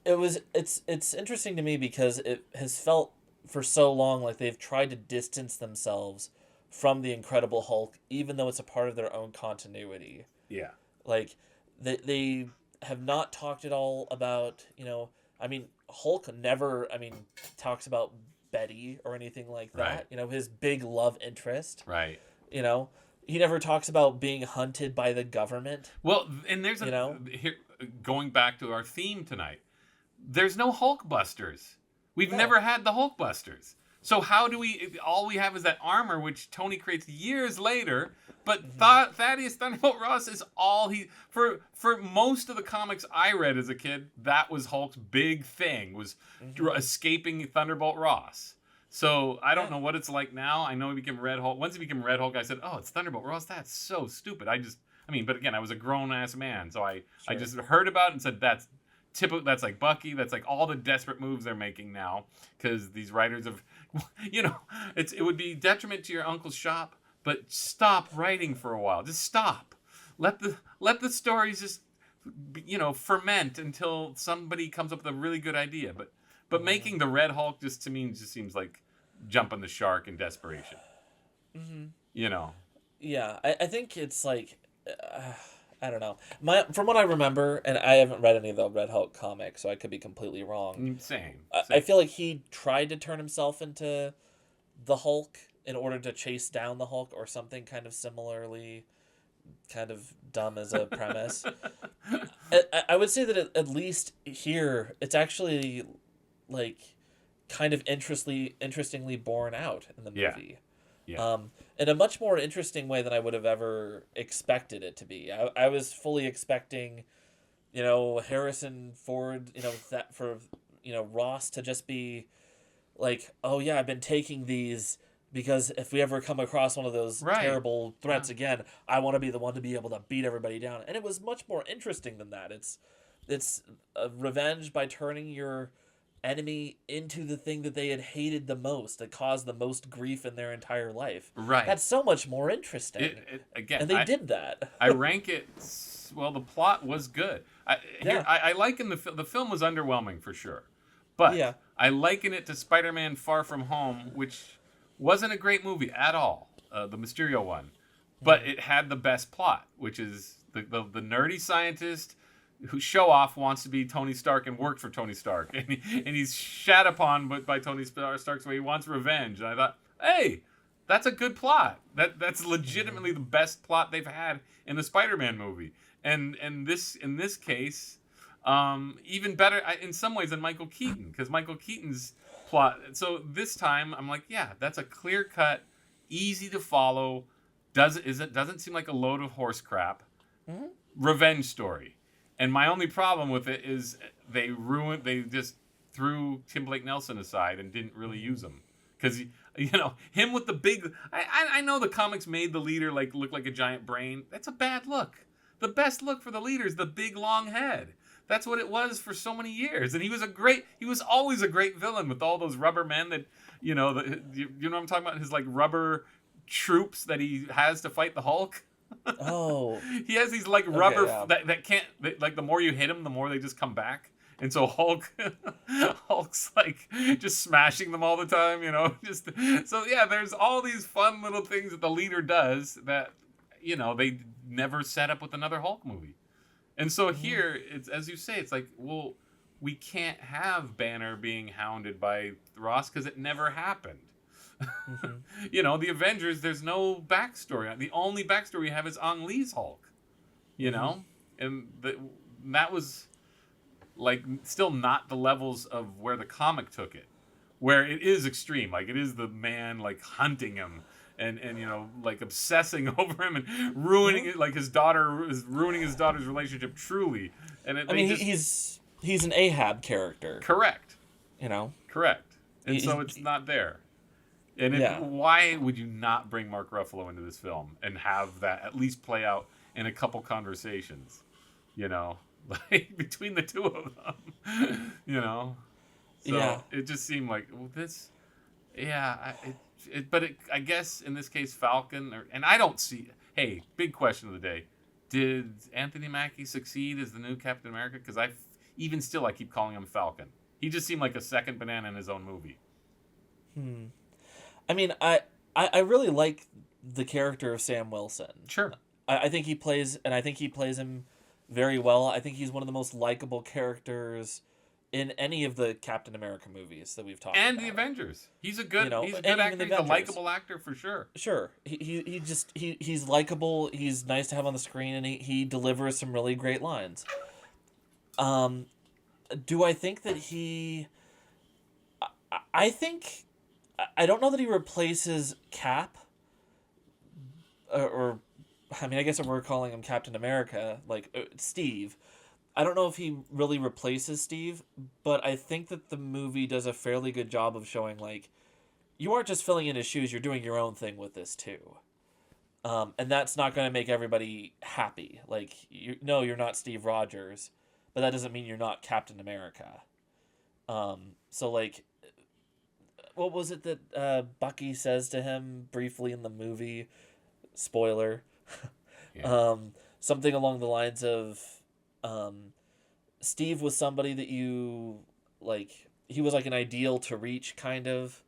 it's interesting to me because it has felt for so long like they've tried to distance themselves from the Incredible Hulk, even though it's a part of their own continuity. Yeah. Like, they have not talked at all about, I mean, Hulk never, talks about Betty or anything like that. Right. His big love interest. Right. He never talks about being hunted by the government. Well, and there's here, going back to our theme tonight, there's no Hulkbusters. We've never had the Hulkbusters. So how do all we have is that armor, which Tony creates years later, but Thaddeus Thunderbolt Ross is all for most of the comics I read as a kid, that was Hulk's big thing, was escaping Thunderbolt Ross. So I don't know what it's like now. I know he became Red Hulk. Once he became Red Hulk, I said, oh, it's Thunderbolt Ross? That's so stupid. But again, I was a grown-ass man, so I just heard about it and said, that's typical. That's like Bucky. That's like all the desperate moves they're making now because these writers have, it would be detriment to your uncle's shop. But stop writing for a while. Just stop. Let the stories just ferment until somebody comes up with a really good idea. But making the Red Hulk just to me just seems like jumping the shark in desperation. Mm-hmm. Yeah, I think it's like, I don't know. From what I remember, and I haven't read any of the Red Hulk comics, so I could be completely wrong. Same. I feel like he tried to turn himself into the Hulk in order to chase down the Hulk or something kind of similarly kind of dumb as a premise. I would say that at least here, it's actually like kind of interestingly borne out in the movie. Yeah. In a much more interesting way than I would have ever expected it to be. I was fully expecting, Harrison Ford, that for, Ross to just be like, oh yeah, I've been taking these because if we ever come across one of those terrible threats again, I want to be the one to be able to beat everybody down. And it was much more interesting than that. It's a revenge by turning your enemy into the thing that they had hated the most, that caused the most grief in their entire life. Right. That's so much more interesting. Again, and they did that. I rank it. Well, the plot was good. I liken the film was underwhelming for sure, but I liken it to Spider-Man: Far From Home, which wasn't a great movie at all, the Mysterio one, but it had the best plot, which is the nerdy scientist who show off wants to be Tony Stark and worked for Tony Stark, and he's shat upon by Tony Stark, so he wants revenge. And I thought, hey, that's a good plot. That's legitimately the best plot they've had in the Spider-Man movie, and this in this case, even better in some ways than Michael Keaton, because Michael Keaton's plot. So this time I'm like, yeah, that's a clear cut, easy to follow. Doesn't seem like a load of horse crap. Revenge story. And my only problem with it is they just threw Tim Blake Nelson aside and didn't really use him. Because, him with the big... I know the comics made the leader look like a giant brain. That's a bad look. The best look for the leader is the big, long head. That's what it was for so many years. And he was always a great villain with all those rubber men that, you know what I'm talking about? His, rubber troops that he has to fight the Hulk. Oh. He has these rubber that can't the more you hit them, the more they just come back. And so Hulk's just smashing them all the time, there's all these fun little things that the leader does that they never set up with another Hulk movie. And so here it's, as you say, it's like, well, we can't have Banner being hounded by Ross because it never happened. The Avengers, there's no backstory. The only backstory we have is Ang Lee's Hulk. And that was still not the levels of where the comic took it, where it is extreme. It is the man hunting him and obsessing over him and ruining it. His daughter is ruining his daughter's relationship truly. And he's an Ahab character. Correct. Correct. And so it's not there. And why would you not bring Mark Ruffalo into this film and have that at least play out in a couple conversations, between the two of them, So it just seemed like, well, this, I guess in this case, Falcon, and I don't see, hey, big question of the day. Did Anthony Mackie succeed as the new Captain America? Because I keep calling him Falcon. He just seemed like a second banana in his own movie. I mean, I really like the character of Sam Wilson. Sure. I think he plays him very well. I think he's one of the most likable characters in any of the Captain America movies that we've talked about. And the Avengers. He's a good actor. He's a likable actor for sure. Sure. He's likable. He's nice to have on the screen, and he delivers some really great lines. Do I think that I don't know that he replaces Cap, or I guess if we're calling him Captain America, Steve. I don't know if he really replaces Steve, but I think that the movie does a fairly good job of showing, you aren't just filling in his shoes, you're doing your own thing with this too. And that's not going to make everybody happy. You're not Steve Rogers, but that doesn't mean you're not Captain America. So like, what was it that Bucky says to him briefly in the movie? Spoiler. Yeah. Something along the lines of, Steve was somebody that you like. He was like an ideal to reach, kind of,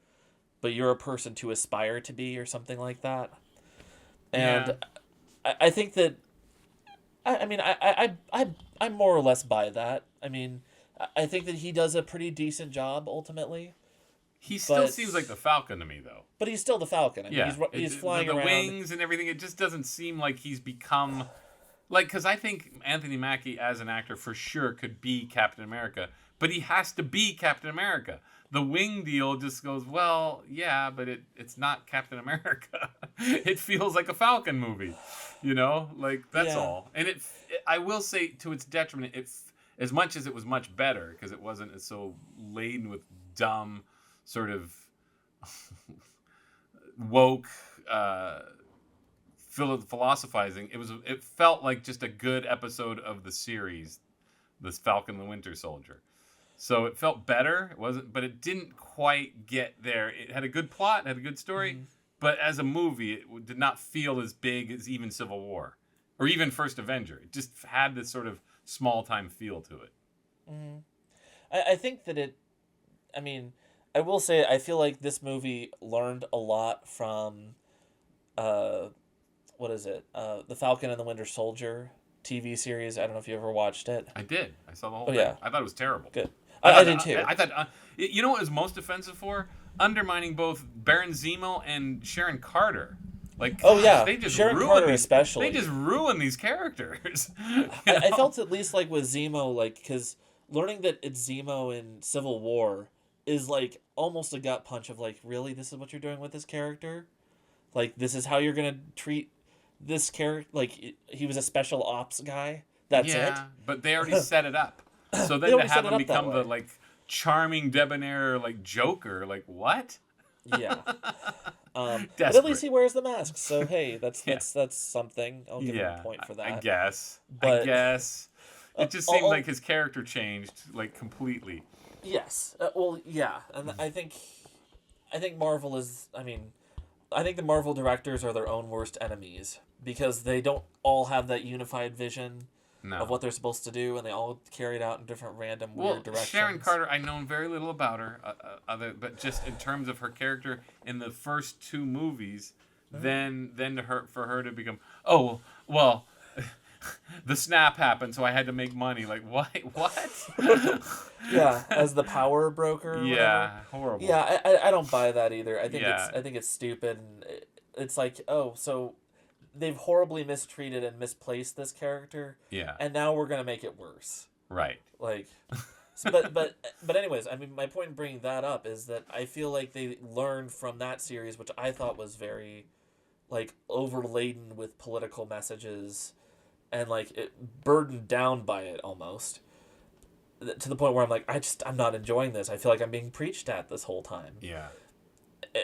but you're a person to aspire to be, or something like that. Yeah. And I think that I mean I more or less buy that. I mean, I think that he does a pretty decent job ultimately, He still but seems like the Falcon to me, though. he's still the Falcon. I mean, Yeah, he's flying the around. wings and everything. It just doesn't seem like he's become like, because I think Anthony Mackie as an actor for sure could be Captain America, but he has to be Captain America. The wing deal just goes, well, yeah, but it's not Captain America. It feels like a Falcon movie, like that's Yeah. all. And I will say, to its detriment, as much as it was much better because it wasn't so laden with dumb sort of woke philosophizing. It felt like just a good episode of the series, this Falcon the Winter Soldier. So it felt better. It wasn't, but it didn't quite get there. It had a good plot, had a good story, but as a movie, it did not feel as big as even Civil War or even First Avenger. It just had this sort of small time feel to it. I think that it. I mean, I will say I feel like this movie learned a lot from, what is it? The Falcon and the Winter Soldier TV series. I don't know if you ever watched it. I did. I saw the whole Oh, thing. yeah. I thought it was terrible. Good. I did too. I thought, you know what was most offensive for? Undermining both Baron Zemo and Sharon Carter. Like, Oh, yeah. they just Sharon ruin Carter these, especially. They just ruin these characters. I felt at least like with Zemo, like, because learning that it's Zemo in Civil War is like almost a gut punch of like, really, this is what you're doing with this character? Like, this is how you're gonna treat this character? Like, he was a special ops guy. That's it. But they already set it up. So then to already set have it him up become that the way. like charming debonair like Joker, like what? Yeah. But at Desperate. least he wears the mask, so hey, that's something. I'll give him a point for that. I guess. But- It just seemed like his character changed like completely. Yes. Well, yeah, and I think Marvel is. I mean, I think the Marvel directors are their own worst enemies because they don't all have that unified vision No. of what they're supposed to do, and they all carry it out in different random weird directions. Sharon Carter, I know very little about her, but just in terms of her character in the first two movies, then for her to become, oh well, the snap happened, so I had to make money. Like what? Yeah, as the power broker. Or Yeah, whatever. horrible. Yeah, I don't buy that either. I think it's stupid, and it's like, oh, so they've horribly mistreated and misplaced this character. Yeah. And now we're gonna make it worse. Right. Like, but anyways, I mean, my point in bringing that up is that I feel like they learned from that series, which I thought was very, like, overladen with political messages, and like it burdened down by it almost, to the point where I'm like, I'm not enjoying this. I feel like I'm being preached at this whole time. Yeah.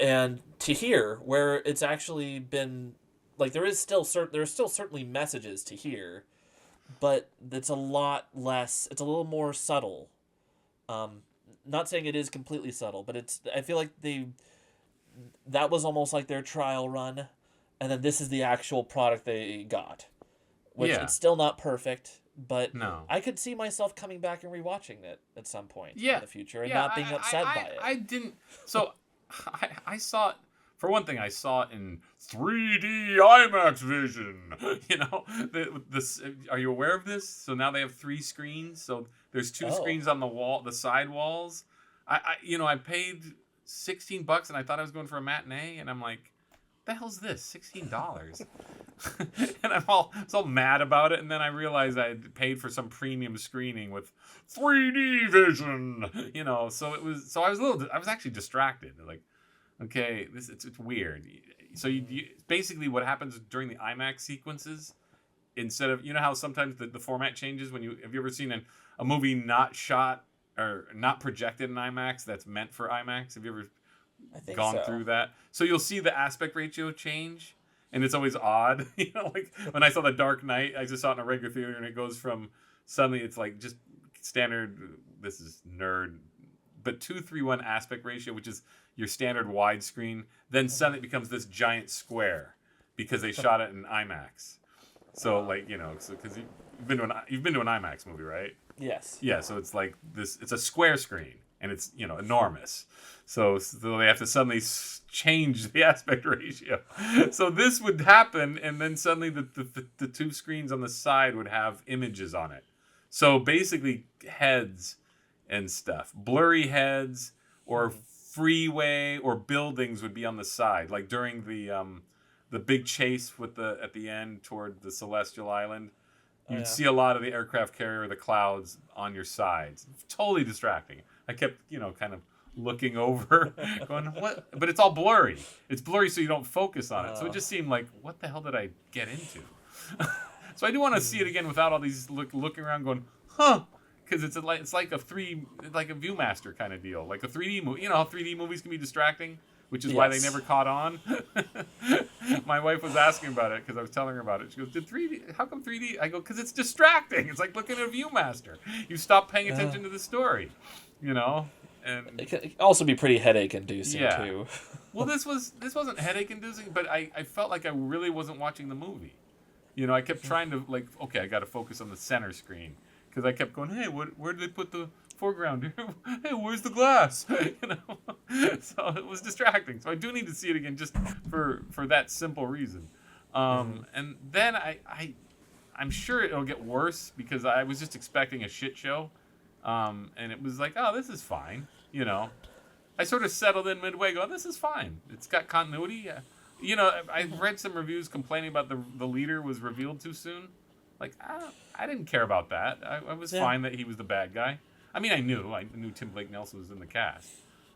And to hear where it's actually been, like, there's still certainly messages to hear, but it's a lot less. It's a little more subtle. Not saying it is completely subtle, but I feel like that was almost like their trial run, and then this is the actual product they got, which it's still not perfect, but No. I could see myself coming back and rewatching it at some point in the future and Yeah, not being upset by it. I didn't. So I saw it. For one thing, I saw it in 3D IMAX vision. This. Are you aware of this? So now they have 3 screens. So there's 2 screens on the wall, the side walls. I paid $16 and I thought I was going for a matinee, and I'm like, the hell's this? $16. And I was all mad about it, and then I realized I had paid for some premium screening with 3D vision. So I was actually distracted. Like, okay, it's weird. So you basically what happens during the IMAX sequences, instead of, how sometimes the format changes have you ever seen a movie not shot or not projected in IMAX that's meant for IMAX? Have you ever gone through that? So you'll see the aspect ratio change, and it's always odd. Like when I saw The Dark Knight, I just saw it in a regular theater, and it goes from suddenly it's like just standard. This is nerd, but 2:3:1 aspect ratio, which is your standard widescreen. Then suddenly it becomes this giant square because they shot it in IMAX. So like so because you've been to an IMAX movie, right? Yes. Yeah. So it's like this. It's a square screen, and it's enormous. So they have to suddenly change the aspect ratio. So this would happen, and then suddenly the two screens on the side would have images on it. So basically heads and stuff, blurry heads or freeway or buildings would be on the side, like during the big chase with at the end toward the Celestial Island. You'd see a lot of the aircraft carrier, the clouds on your sides. Totally distracting. I kept, kind of looking over, going, what? But it's all blurry. It's blurry so you don't focus on it. So it just seemed like, what the hell did I get into? So I do want to see it again without all these looking around going, huh? Because it's like a Viewmaster kind of deal, like a 3D movie. You know how 3D movies can be distracting, which is why they never caught on. My wife was asking about it because I was telling her about it. She goes, "Did 3D? How come 3D?" I go, "Because it's distracting. It's like looking at a Viewmaster. You stop paying attention to the story, And it can also be pretty headache-inducing too. Well, this wasn't headache-inducing, but I felt like I really wasn't watching the movie. I kept trying to okay, I got to focus on the center screen because I kept going, hey, where did they put the foreground? Hey, where's the glass? So it was distracting. So I do need to see it again just for that simple reason. And then I'm sure it'll get worse because I was just expecting a shit show, and it was like, oh, this is fine. I sort of settled in midway, going, this is fine. It's got continuity. I read some reviews complaining about the leader was revealed too soon. Like, I didn't care about that. I was fine that he was the bad guy. I mean, I knew Tim Blake Nelson was in the cast.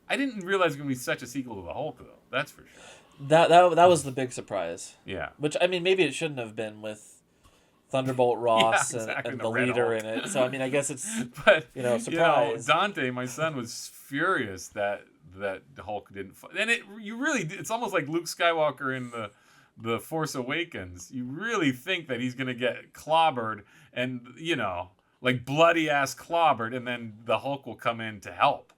I didn't realize it was going to be such a sequel to the Hulk, though. That's for sure. That was the big surprise. Yeah. Which, I mean, maybe it shouldn't have been with Thunderbolt Ross and the leader Hulk in it. So, I mean, I guess it's, surprise. Dante, my son, was furious that Hulk didn't fight. And it's almost like Luke Skywalker in the Force Awakens. You really think that he's going to get clobbered and, like bloody-ass clobbered, and then the Hulk will come in to help.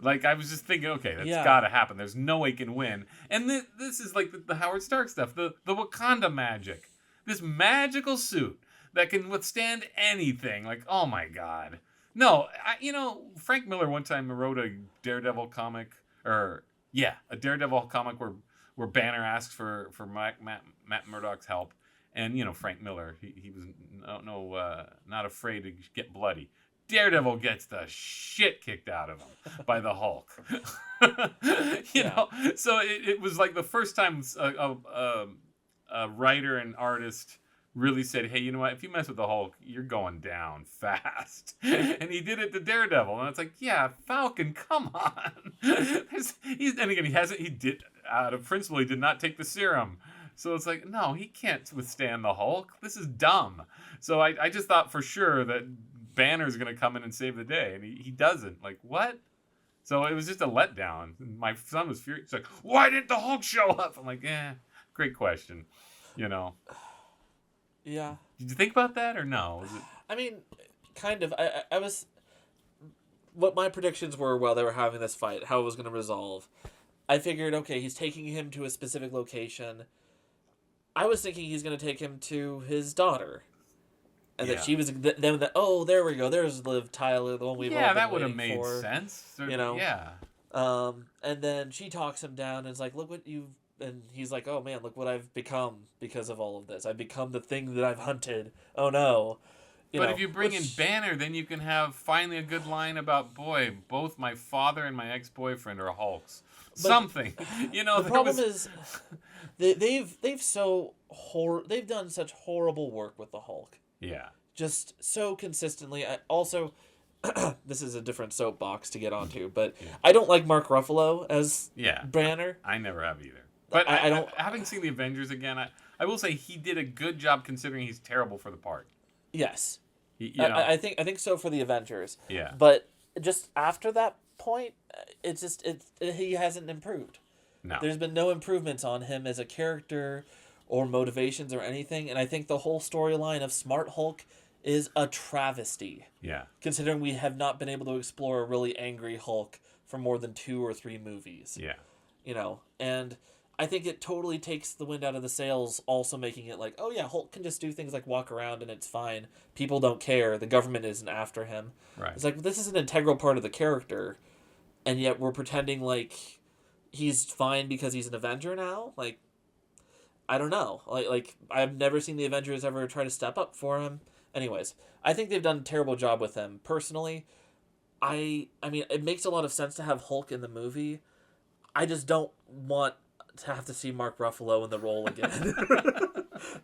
Like, I was just thinking, okay, that's got to happen. There's no way he can win. And this is like the Howard Stark stuff, the Wakanda magic. This magical suit that can withstand anything. Like, oh my God. No, Frank Miller one time wrote a Daredevil comic, a Daredevil comic where Banner asks for Matt Murdock's help. And, Frank Miller, he was not afraid to get bloody. Daredevil gets the shit kicked out of him by the Hulk. So it was like the first time a writer and artist really said, hey, you know what? If you mess with the Hulk, you're going down fast. And he did it to Daredevil. And it's like, yeah, Falcon, come on. Out of principle, he did not take the serum. So it's like, no, he can't withstand the Hulk. This is dumb. So I just thought for sure that Banner's going to come in and save the day. And he doesn't. Like, what? So it was just a letdown. My son was furious. He's like, why didn't the Hulk show up? I'm like, great question. Yeah. Did you think about that or no? I mean, kind of. I was... What my predictions were while they were having this fight, how it was going to resolve. I figured, okay, he's taking him to a specific location. I was thinking he's going to take him to his daughter. And that she was... there we go. There's Liv Tyler, the one we've all been that would have waiting made for. sense. Yeah. And then she talks him down and is like, look what you've... And he's like, oh man, look what I've become because of all of this. I've become the thing that I've hunted. Oh no. If you bring in Banner, then you can have finally a good line about, boy, both my father and my ex-boyfriend are Hulks. Something. The problem is they've done such horrible work with the Hulk. Yeah. Just so consistently. This is a different soapbox to get onto, but I don't like Mark Ruffalo as Banner. I never have either. But I don't. Having seen the Avengers again, I will say he did a good job considering he's terrible for the part. Yes. I think so for the Avengers. Yeah. But just after that point, he hasn't improved. No. There's been no improvements on him as a character or motivations or anything, and I think the whole storyline of Smart Hulk is a travesty. Yeah. Considering we have not been able to explore a really angry Hulk for more than 2 or 3 movies. Yeah. You know, and I think it totally takes the wind out of the sails, also making it like, oh yeah, Hulk can just do things like walk around and it's fine. People don't care. The government isn't after him. Right. It's like, this is an integral part of the character, and yet we're pretending like he's fine because he's an Avenger now? Like, I don't know. Like I've never seen the Avengers ever try to step up for him. Anyways, I think they've done a terrible job with him. Personally, I mean, it makes a lot of sense to have Hulk in the movie. I just don't want to have to see Mark Ruffalo in the role again.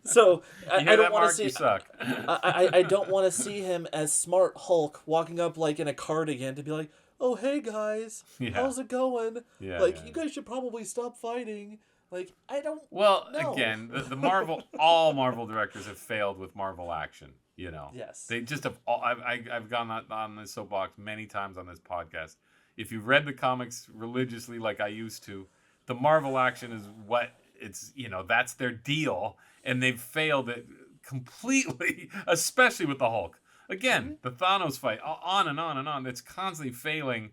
So I don't want to see. You suck. I don't want to see him as Smart Hulk walking up like in a cardigan to be like, "Oh hey guys, how's it going? You guys should probably stop fighting." Like, I don't. Well, know. again, the Marvel, all Marvel directors have failed with Marvel action. You know, yes, they just have. I've gone on this soapbox many times on this podcast. If you've read the comics religiously like I used to, the Marvel action is what it's. You know, that's their deal, and they've failed it completely, especially with the Hulk. Again, the Thanos fight, on and on and on. It's constantly failing.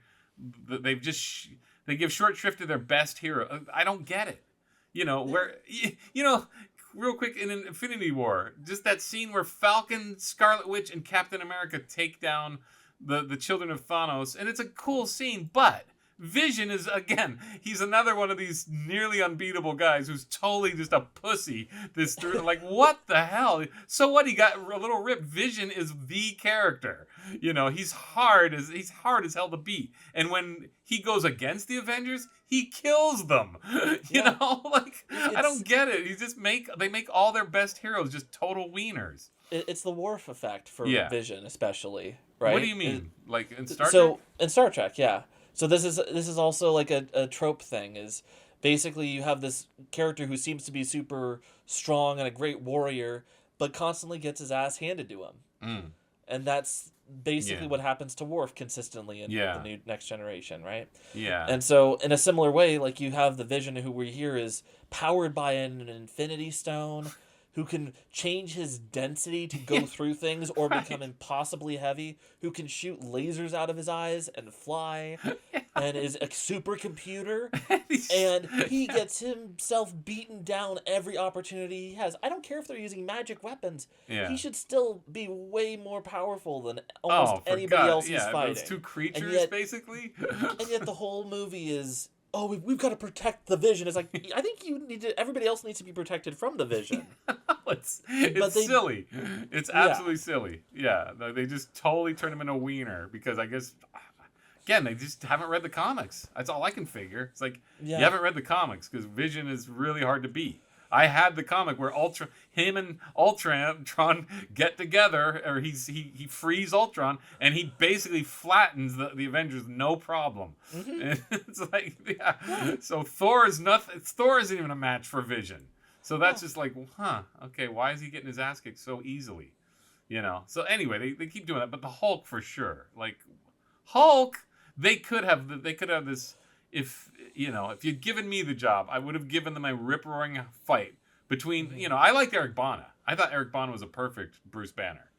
They've just they give short shrift to their best hero. I don't get it. You know, where, you know, real quick in Infinity War, just that scene where Falcon, Scarlet Witch, and Captain America take down the children of Thanos, and it's a cool scene, but Vision is, again, he's another one of these nearly unbeatable guys who's totally just a pussy. Like, what the hell? So what? He got a little ripped. Vision is the character. You know, he's hard as hell to beat. And when he goes against the Avengers, he kills them. You know, like, I don't get it. They make all their best heroes just total wieners. It's the Worf effect for Vision, especially, right? What do you mean? Like in Star Trek? So in Star Trek, yeah. So this is also like a trope thing. Is basically you have this character who seems to be super strong and a great warrior, but constantly gets his ass handed to him, and that's basically what happens to Worf consistently in the new Next Generation, right? Yeah. And so in a similar way, like you have the Vision who we hear is powered by an Infinity Stone, who can change his density to go through things or become impossibly heavy, who can shoot lasers out of his eyes and fly, and is a supercomputer, and he gets himself beaten down every opportunity he has. I don't care if they're using magic weapons. Yeah. He should still be way more powerful than almost anybody else he's fighting. Those two creatures, basically. And yet the whole movie is, oh, we've got to protect the Vision. It's like, I think everybody else needs to be protected from the Vision. It's silly. It's absolutely silly. Yeah, they just totally turn him into a wiener because I guess, again, they just haven't read the comics. That's all I can figure. It's like, you haven't read the comics because Vision is really hard to beat. I had the comic where him and Ultron get together, or he frees Ultron, and he basically flattens the Avengers, no problem. And it's like, so Thor isn't even a match for Vision. So that's just like, okay, why is he getting his ass kicked so easily? You know. So anyway, they keep doing that, but the Hulk for sure, like Hulk, they could have this. If you'd given me the job, I would have given them a rip-roaring fight between, I liked Eric Bana. I thought Eric Bana was a perfect Bruce Banner.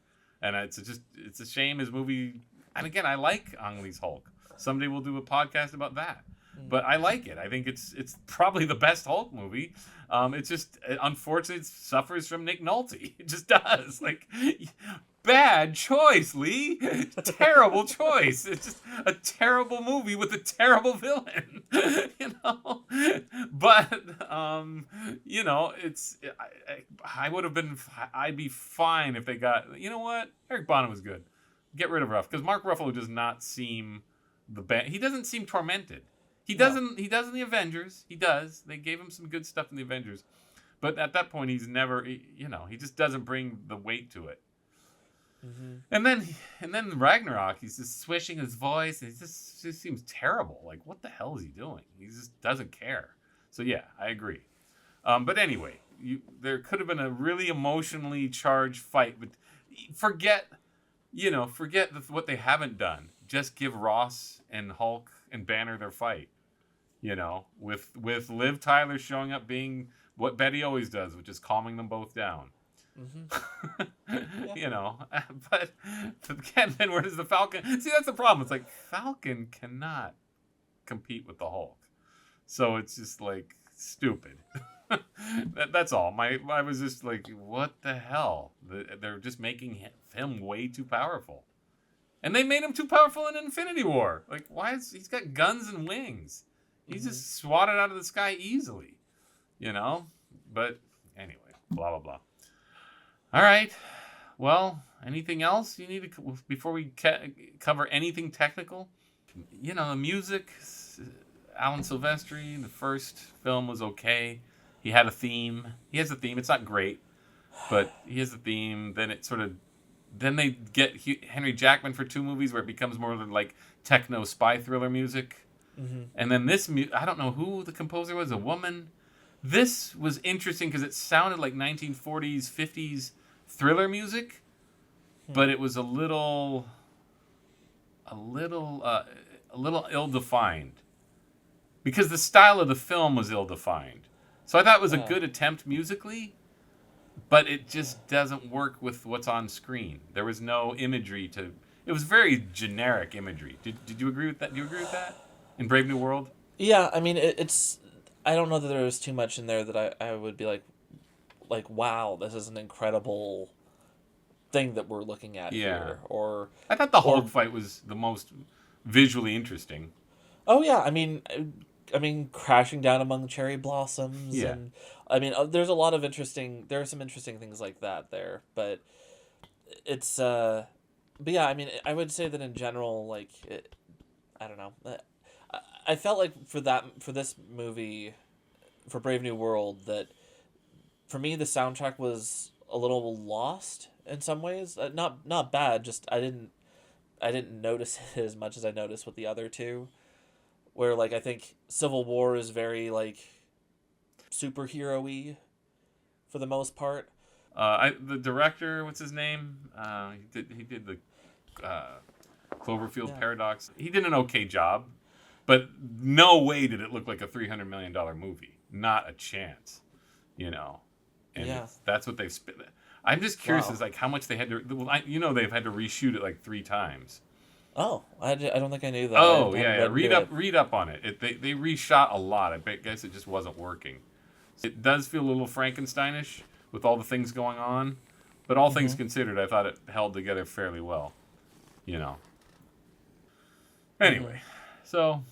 And it's a shame his movie, and again, I like Ang Lee's Hulk. Someday we'll do a podcast about that. But I like it. I think it's probably the best Hulk movie. It's just, unfortunately, it suffers from Nick Nolte. It just does. Like, bad choice, Lee. Terrible choice. It's just a terrible movie with a terrible villain. But I'd be fine if they got. You know what? Eric Bana was good. Get rid of Ruff because Mark Ruffalo does not seem he doesn't seem tormented. He doesn't. He does in the Avengers. He does. They gave him some good stuff in the Avengers, but at that point, he's never. He just doesn't bring the weight to it. And then Ragnarok, he's just swishing his voice. And he just seems terrible. Like, what the hell is he doing? He just doesn't care. So yeah, I agree. But anyway, there could have been a really emotionally charged fight. But forget what they haven't done. Just give Ross and Hulk and Banner their fight. With Liv Tyler showing up being what Betty always does, which is calming them both down. Yeah. You know, but again, then where does the Falcon? See, that's the problem. It's like Falcon cannot compete with the Hulk, so it's just like stupid. That's all. I was just like, what the hell? They're just making him way too powerful, and they made him too powerful in Infinity War. Like, why is he's got guns and wings? He's just swatted out of the sky easily, you know. But anyway, blah blah blah. All right. Well, anything else you need to before we cover anything technical? You know, the music. Alan Silvestri. The first film was okay. He had a theme. He has a theme. It's not great, but he has a theme. Then it sort of. Then they get Henry Jackman for 2 movies where it becomes more like techno spy thriller music. And then this, I don't know who the composer was, a woman. This was interesting because it sounded like 1940s, 50s thriller music, but it was a little ill-defined because the style of the film was ill-defined. So I thought it was a good attempt musically, but it just doesn't work with what's on screen. There was no imagery to. It was very generic imagery. Did you agree with that? Do you agree with that? In Brave New World? Yeah, I mean, it's. I don't know that there was too much in there that I would be like, wow, this is an incredible thing that we're looking at here. Or I thought the Hulk fight was the most visually interesting. Oh yeah, I mean, crashing down among cherry blossoms, and I mean, there are some interesting things like that there, but it's but yeah, I mean, I would say that in general, like, I don't know, I felt like for this movie, for Brave New World, that for me the soundtrack was a little lost in some ways. Not bad, just I didn't notice it as much as I noticed with the other two. Where, like, I think Civil War is very, like, superhero-y for the most part. The director, what's his name? He did the Cloverfield Paradox. He did an okay job, but no way did it look like a $300 million movie. Not a chance, you know. And that's what they've spent. I'm just curious as like how much they had to. They've had to reshoot it like 3 times. Oh, I don't think I knew that. Oh, yeah. Read up on it. They reshot a lot. I guess it just wasn't working. It does feel a little Frankensteinish with all the things going on, but all things considered, I thought it held together fairly well. You know. Anyway, so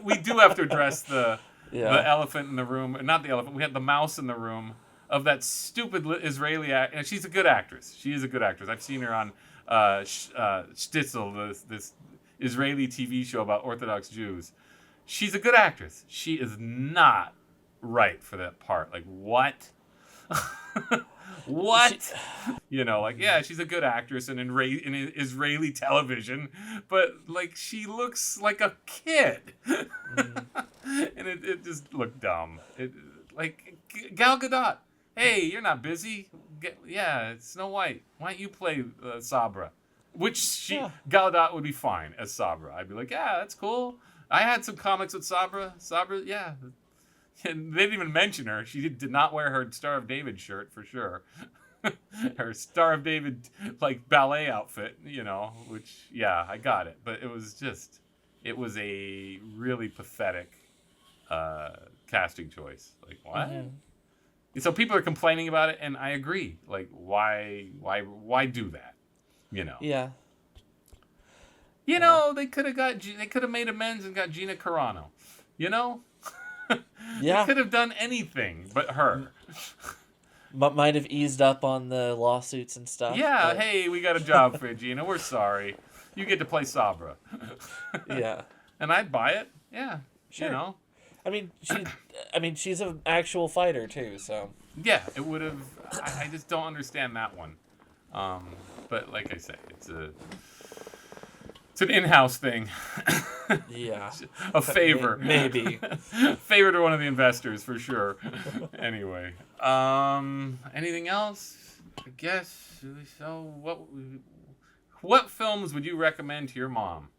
we do have to address the elephant in the room. Not the elephant. We had the mouse in the room of that stupid Israeli act. And she's a good actress. She is a good actress. I've seen her on Shtisel, this Israeli TV show about Orthodox Jews. She's a good actress. She is not right for that part. Like, what? What? She's a good actress in Israeli television, but, like, she looks like a kid. And it just looked dumb. Gal Gadot. Hey, you're not busy. It's Snow White. Why don't you play Sabra? Which Gal Gadot would be fine as Sabra. I'd be like, yeah, that's cool. I had some comics with Sabra. Sabra, yeah. And they didn't even mention her. She did not wear her Star of David shirt for sure. Her Star of David like ballet outfit, which I got it. But it was a really pathetic casting choice. Like, what? So people are complaining about it, and I agree. Like, why do that? Yeah. They could have made amends and got Gina Carano. They could have done anything but her. But might have eased up on the lawsuits and stuff. Yeah, hey, we got a job for you, Gina. We're sorry. You get to play Sabra. Yeah. And I'd buy it. Yeah. Sure. I mean, she's an actual fighter too, so. Yeah, it would have. I just don't understand that one. But like I said, it's an in-house thing. Yeah. A favor. Maybe. Favor to one of the investors for sure. Anyway. Anything else? I guess. So what films would you recommend to your mom?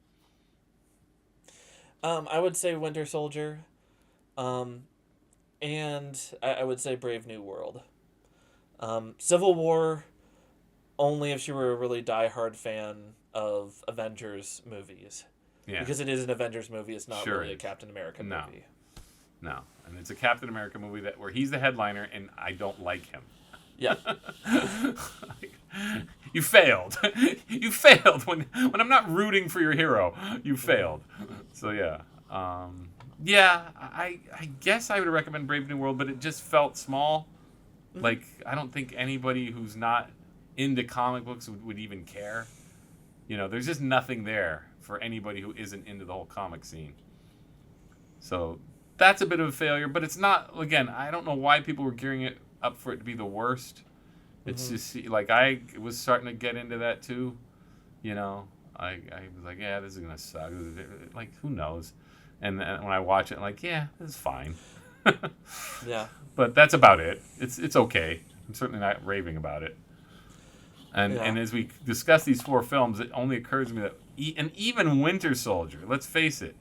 I would say Winter Soldier. And I would say Brave New World. Civil War, only if you were a really diehard fan of Avengers movies. Yeah. Because it is an Avengers movie, it's not Sure really a is. Captain America No. movie. No. And it's a Captain America movie where he's the headliner and I don't like him. Yeah. You failed. You failed when I'm not rooting for your hero. You failed. So yeah. Yeah, I guess I would recommend Brave New World, but it just felt small. Mm-hmm. Like, I don't think anybody who's not into comic books would even care. You know, there's just nothing there for anybody who isn't into the whole comic scene. So that's a bit of a failure, but it's not, again, I don't know why people were gearing it up for it to be the worst. It's just, like, I was starting to get into that too. You know, I was like, yeah, this is going to suck. Like, who knows? And then when I watch it, I'm like, yeah, this is fine. Yeah. But that's about it. It's okay. I'm certainly not raving about it. And as we discuss these 4 films, it only occurs to me that and even Winter Soldier, let's face it,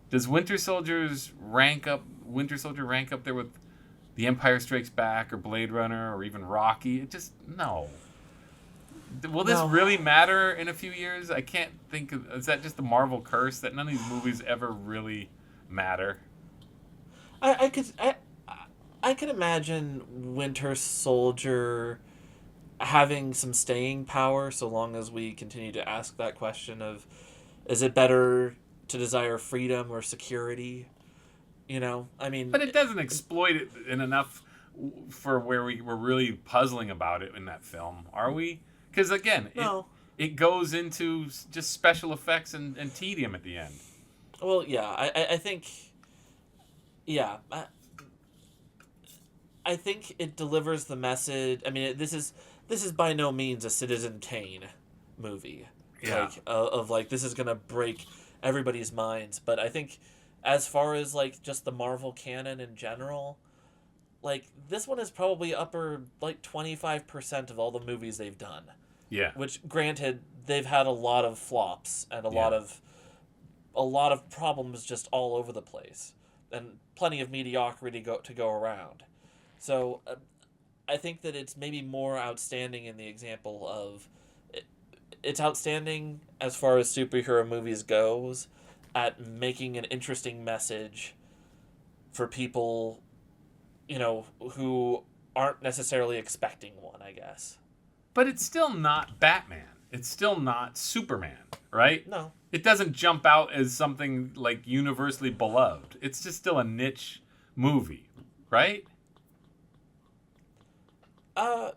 does Winter Soldier rank up there with The Empire Strikes Back or Blade Runner or even Rocky? It just, no. Will this really matter in a few years? I can't think of, is that just the Marvel curse that none of these movies ever really matter? I could imagine Winter Soldier having some staying power so long as we continue to ask that question of, is it better to desire freedom or security? You know, I mean, but it doesn't exploit it in enough for where we were really puzzling about it in that film, are we? Because again, it goes into just special effects and tedium at the end. Well, yeah, I think, yeah, I think it delivers the message. I mean, this is by no means a Citizen Kane movie. Yeah. Like, of like, this is gonna break everybody's minds. But I think, as far as like just the Marvel canon in general, like, this one is probably upper like 25% of all the movies they've done. Yeah. Which, granted, they've had a lot of flops and a lot of problems just all over the place, and plenty of mediocrity to go around. So, I think that it's maybe more outstanding in the example of it's outstanding as far as superhero movies goes at making an interesting message for people, you know, who aren't necessarily expecting one, I guess. But it's still not Batman. It's still not Superman, right? No. It doesn't jump out as something like universally beloved. It's just still a niche movie, right?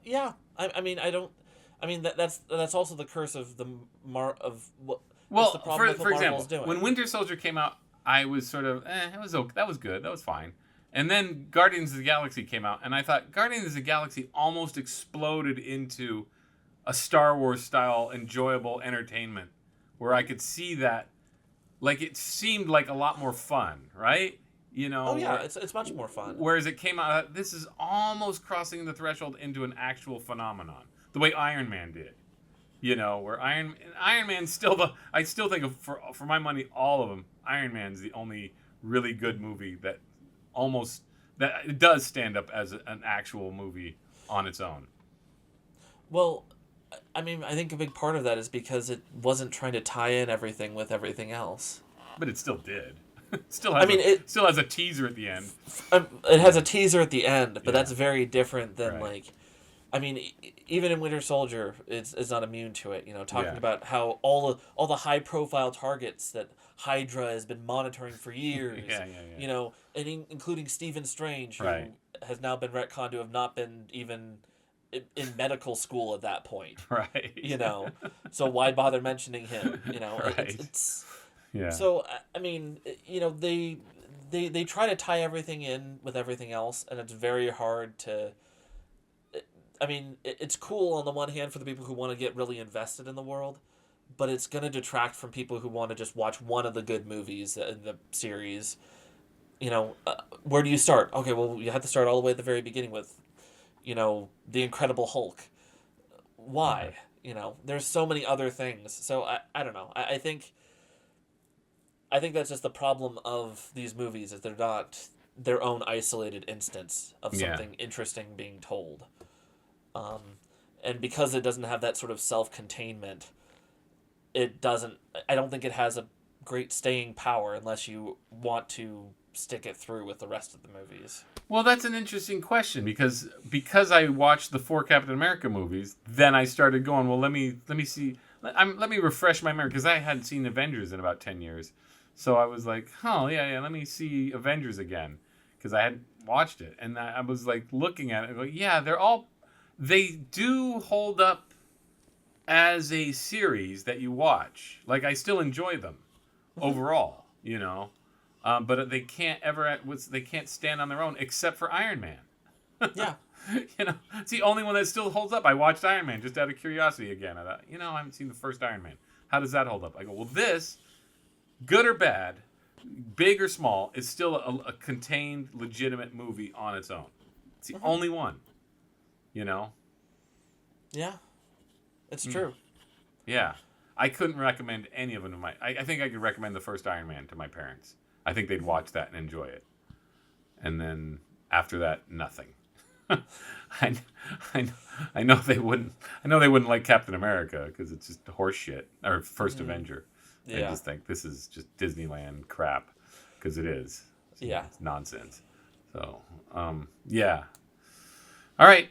Yeah. I mean, I don't. I mean, that's also the curse of the Well, the problem with for what example, Marvel's doing. when Winter Soldier came out, I was sort of, it was okay. That was good. That was fine. And then Guardians of the Galaxy came out, and I thought Guardians of the Galaxy almost exploded into a Star Wars style enjoyable entertainment, where I could see that, like, it seemed like a lot more fun, right? You know. Oh yeah, it's much more fun. Whereas it came out, this is almost crossing the threshold into an actual phenomenon, the way Iron Man did. You know, where Iron Man's still I still think of, for my money, all of them, Iron Man's the only really good movie that it does stand up as an actual movie on its own. Well, I mean, I think a big part of that is because it wasn't trying to tie in everything with everything else. But it still did. It still has a teaser at the end. It has a teaser at the end, but that's very different than, right. like, I mean, even in Winter Soldier, it's not immune to it. You know, talking about how all the high profile targets that Hydra has been monitoring for years. You know, and including Stephen Strange, who has now been retconned to have not been even in medical school at that point. Right. You know, so why bother mentioning him? You know, it's yeah. So I mean, you know, they try to tie everything in with everything else, and it's very hard to. I mean, it's cool on the one hand for the people who want to get really invested in the world, but it's going to detract from people who want to just watch one of the good movies in the series. You know, where do you start? Okay, well, you have to start all the way at the very beginning with, you know, The Incredible Hulk. Why? You know, there's so many other things. So I don't know. I think that's just the problem of these movies, is they're not their own isolated instance of something interesting being told. And because it doesn't have that sort of self-containment, it doesn't. I don't think it has a great staying power unless you want to stick it through with the rest of the movies. Well, that's an interesting question because I watched the 4 Captain America movies, then I started going, well, let me see, let me refresh my memory because I hadn't seen Avengers in about 10 years. So I was like, oh, yeah, let me see Avengers again because I hadn't watched it. And I was like looking at it, like, yeah, they do hold up as a series that you watch. Like, I still enjoy them overall, you know. But they can't they can't stand on their own except for Iron Man. Yeah. You know, it's the only one that still holds up. I watched Iron Man just out of curiosity again. I thought, I haven't seen the first Iron Man. How does that hold up? I go, well, this, good or bad, big or small, is still a contained, legitimate movie on its own. It's the only one, you know? Yeah. It's true. Yeah. I couldn't recommend any of them to I think I could recommend the first Iron Man to my parents. I think they'd watch that and enjoy it. And then after that, nothing. I know they wouldn't. I know they wouldn't like Captain America because it's just horse shit. Or First Avenger. Yeah. I just think this is just Disneyland crap because it is. It's nonsense. So, yeah. All right.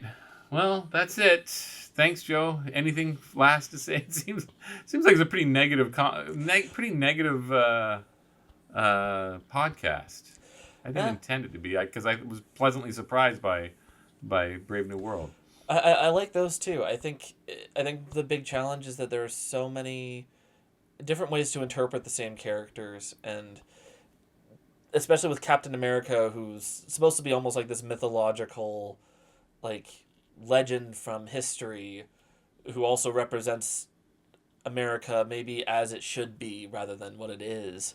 Well, that's it. Thanks, Joe. Anything last to say? It seems like it's a pretty negative podcast. I didn't intend it to be because I was pleasantly surprised by Brave New World. I like those too. I think the big challenge is that there are so many different ways to interpret the same characters, and especially with Captain America, who's supposed to be almost like this mythological, like, legend from history, who also represents America maybe as it should be rather than what it is.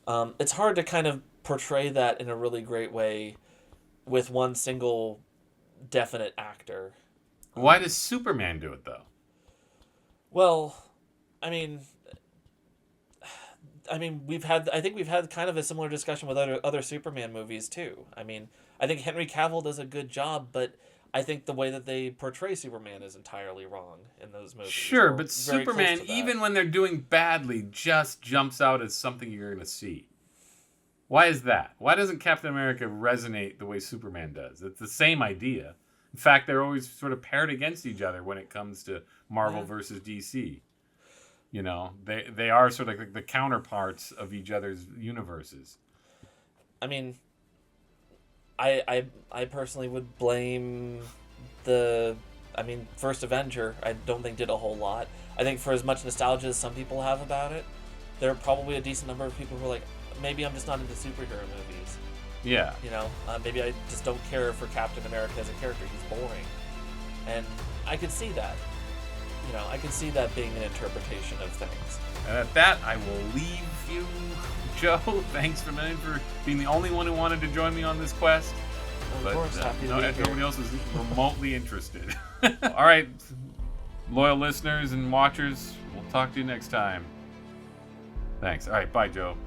It's hard to kind of portray that in a really great way with one single definite actor. Why does Superman do it though? Well, I mean we've had kind of a similar discussion with other Superman movies too. I mean, I think Henry Cavill does a good job, but I think the way that they portray Superman is entirely wrong in those movies. Sure, but Superman, even when they're doing badly, just jumps out as something you're going to see. Why is that? Why doesn't Captain America resonate the way Superman does? It's the same idea. In fact, they're always sort of paired against each other when it comes to Marvel versus DC. You know, they are sort of like the counterparts of each other's universes. I mean, I personally would blame First Avenger, I don't think did a whole lot. I think for as much nostalgia as some people have about it, there are probably a decent number of people who are like, maybe I'm just not into superhero movies. Yeah. You know, maybe I just don't care for Captain America as a character. He's boring. And I could see that. You know, I could see that being an interpretation of things. And at that, I will leave you, Joe. Thanks for being the only one who wanted to join me on this quest. Of course, happy to be here. Nobody else is remotely interested. All right, loyal listeners and watchers, we'll talk to you next time. Thanks. All right, bye, Joe.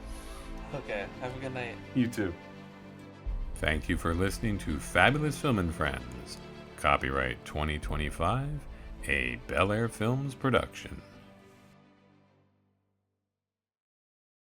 Okay, have a good night. You too. Thank you for listening to Fabulous Film and Friends. Copyright 2025, a Bel Air Films production.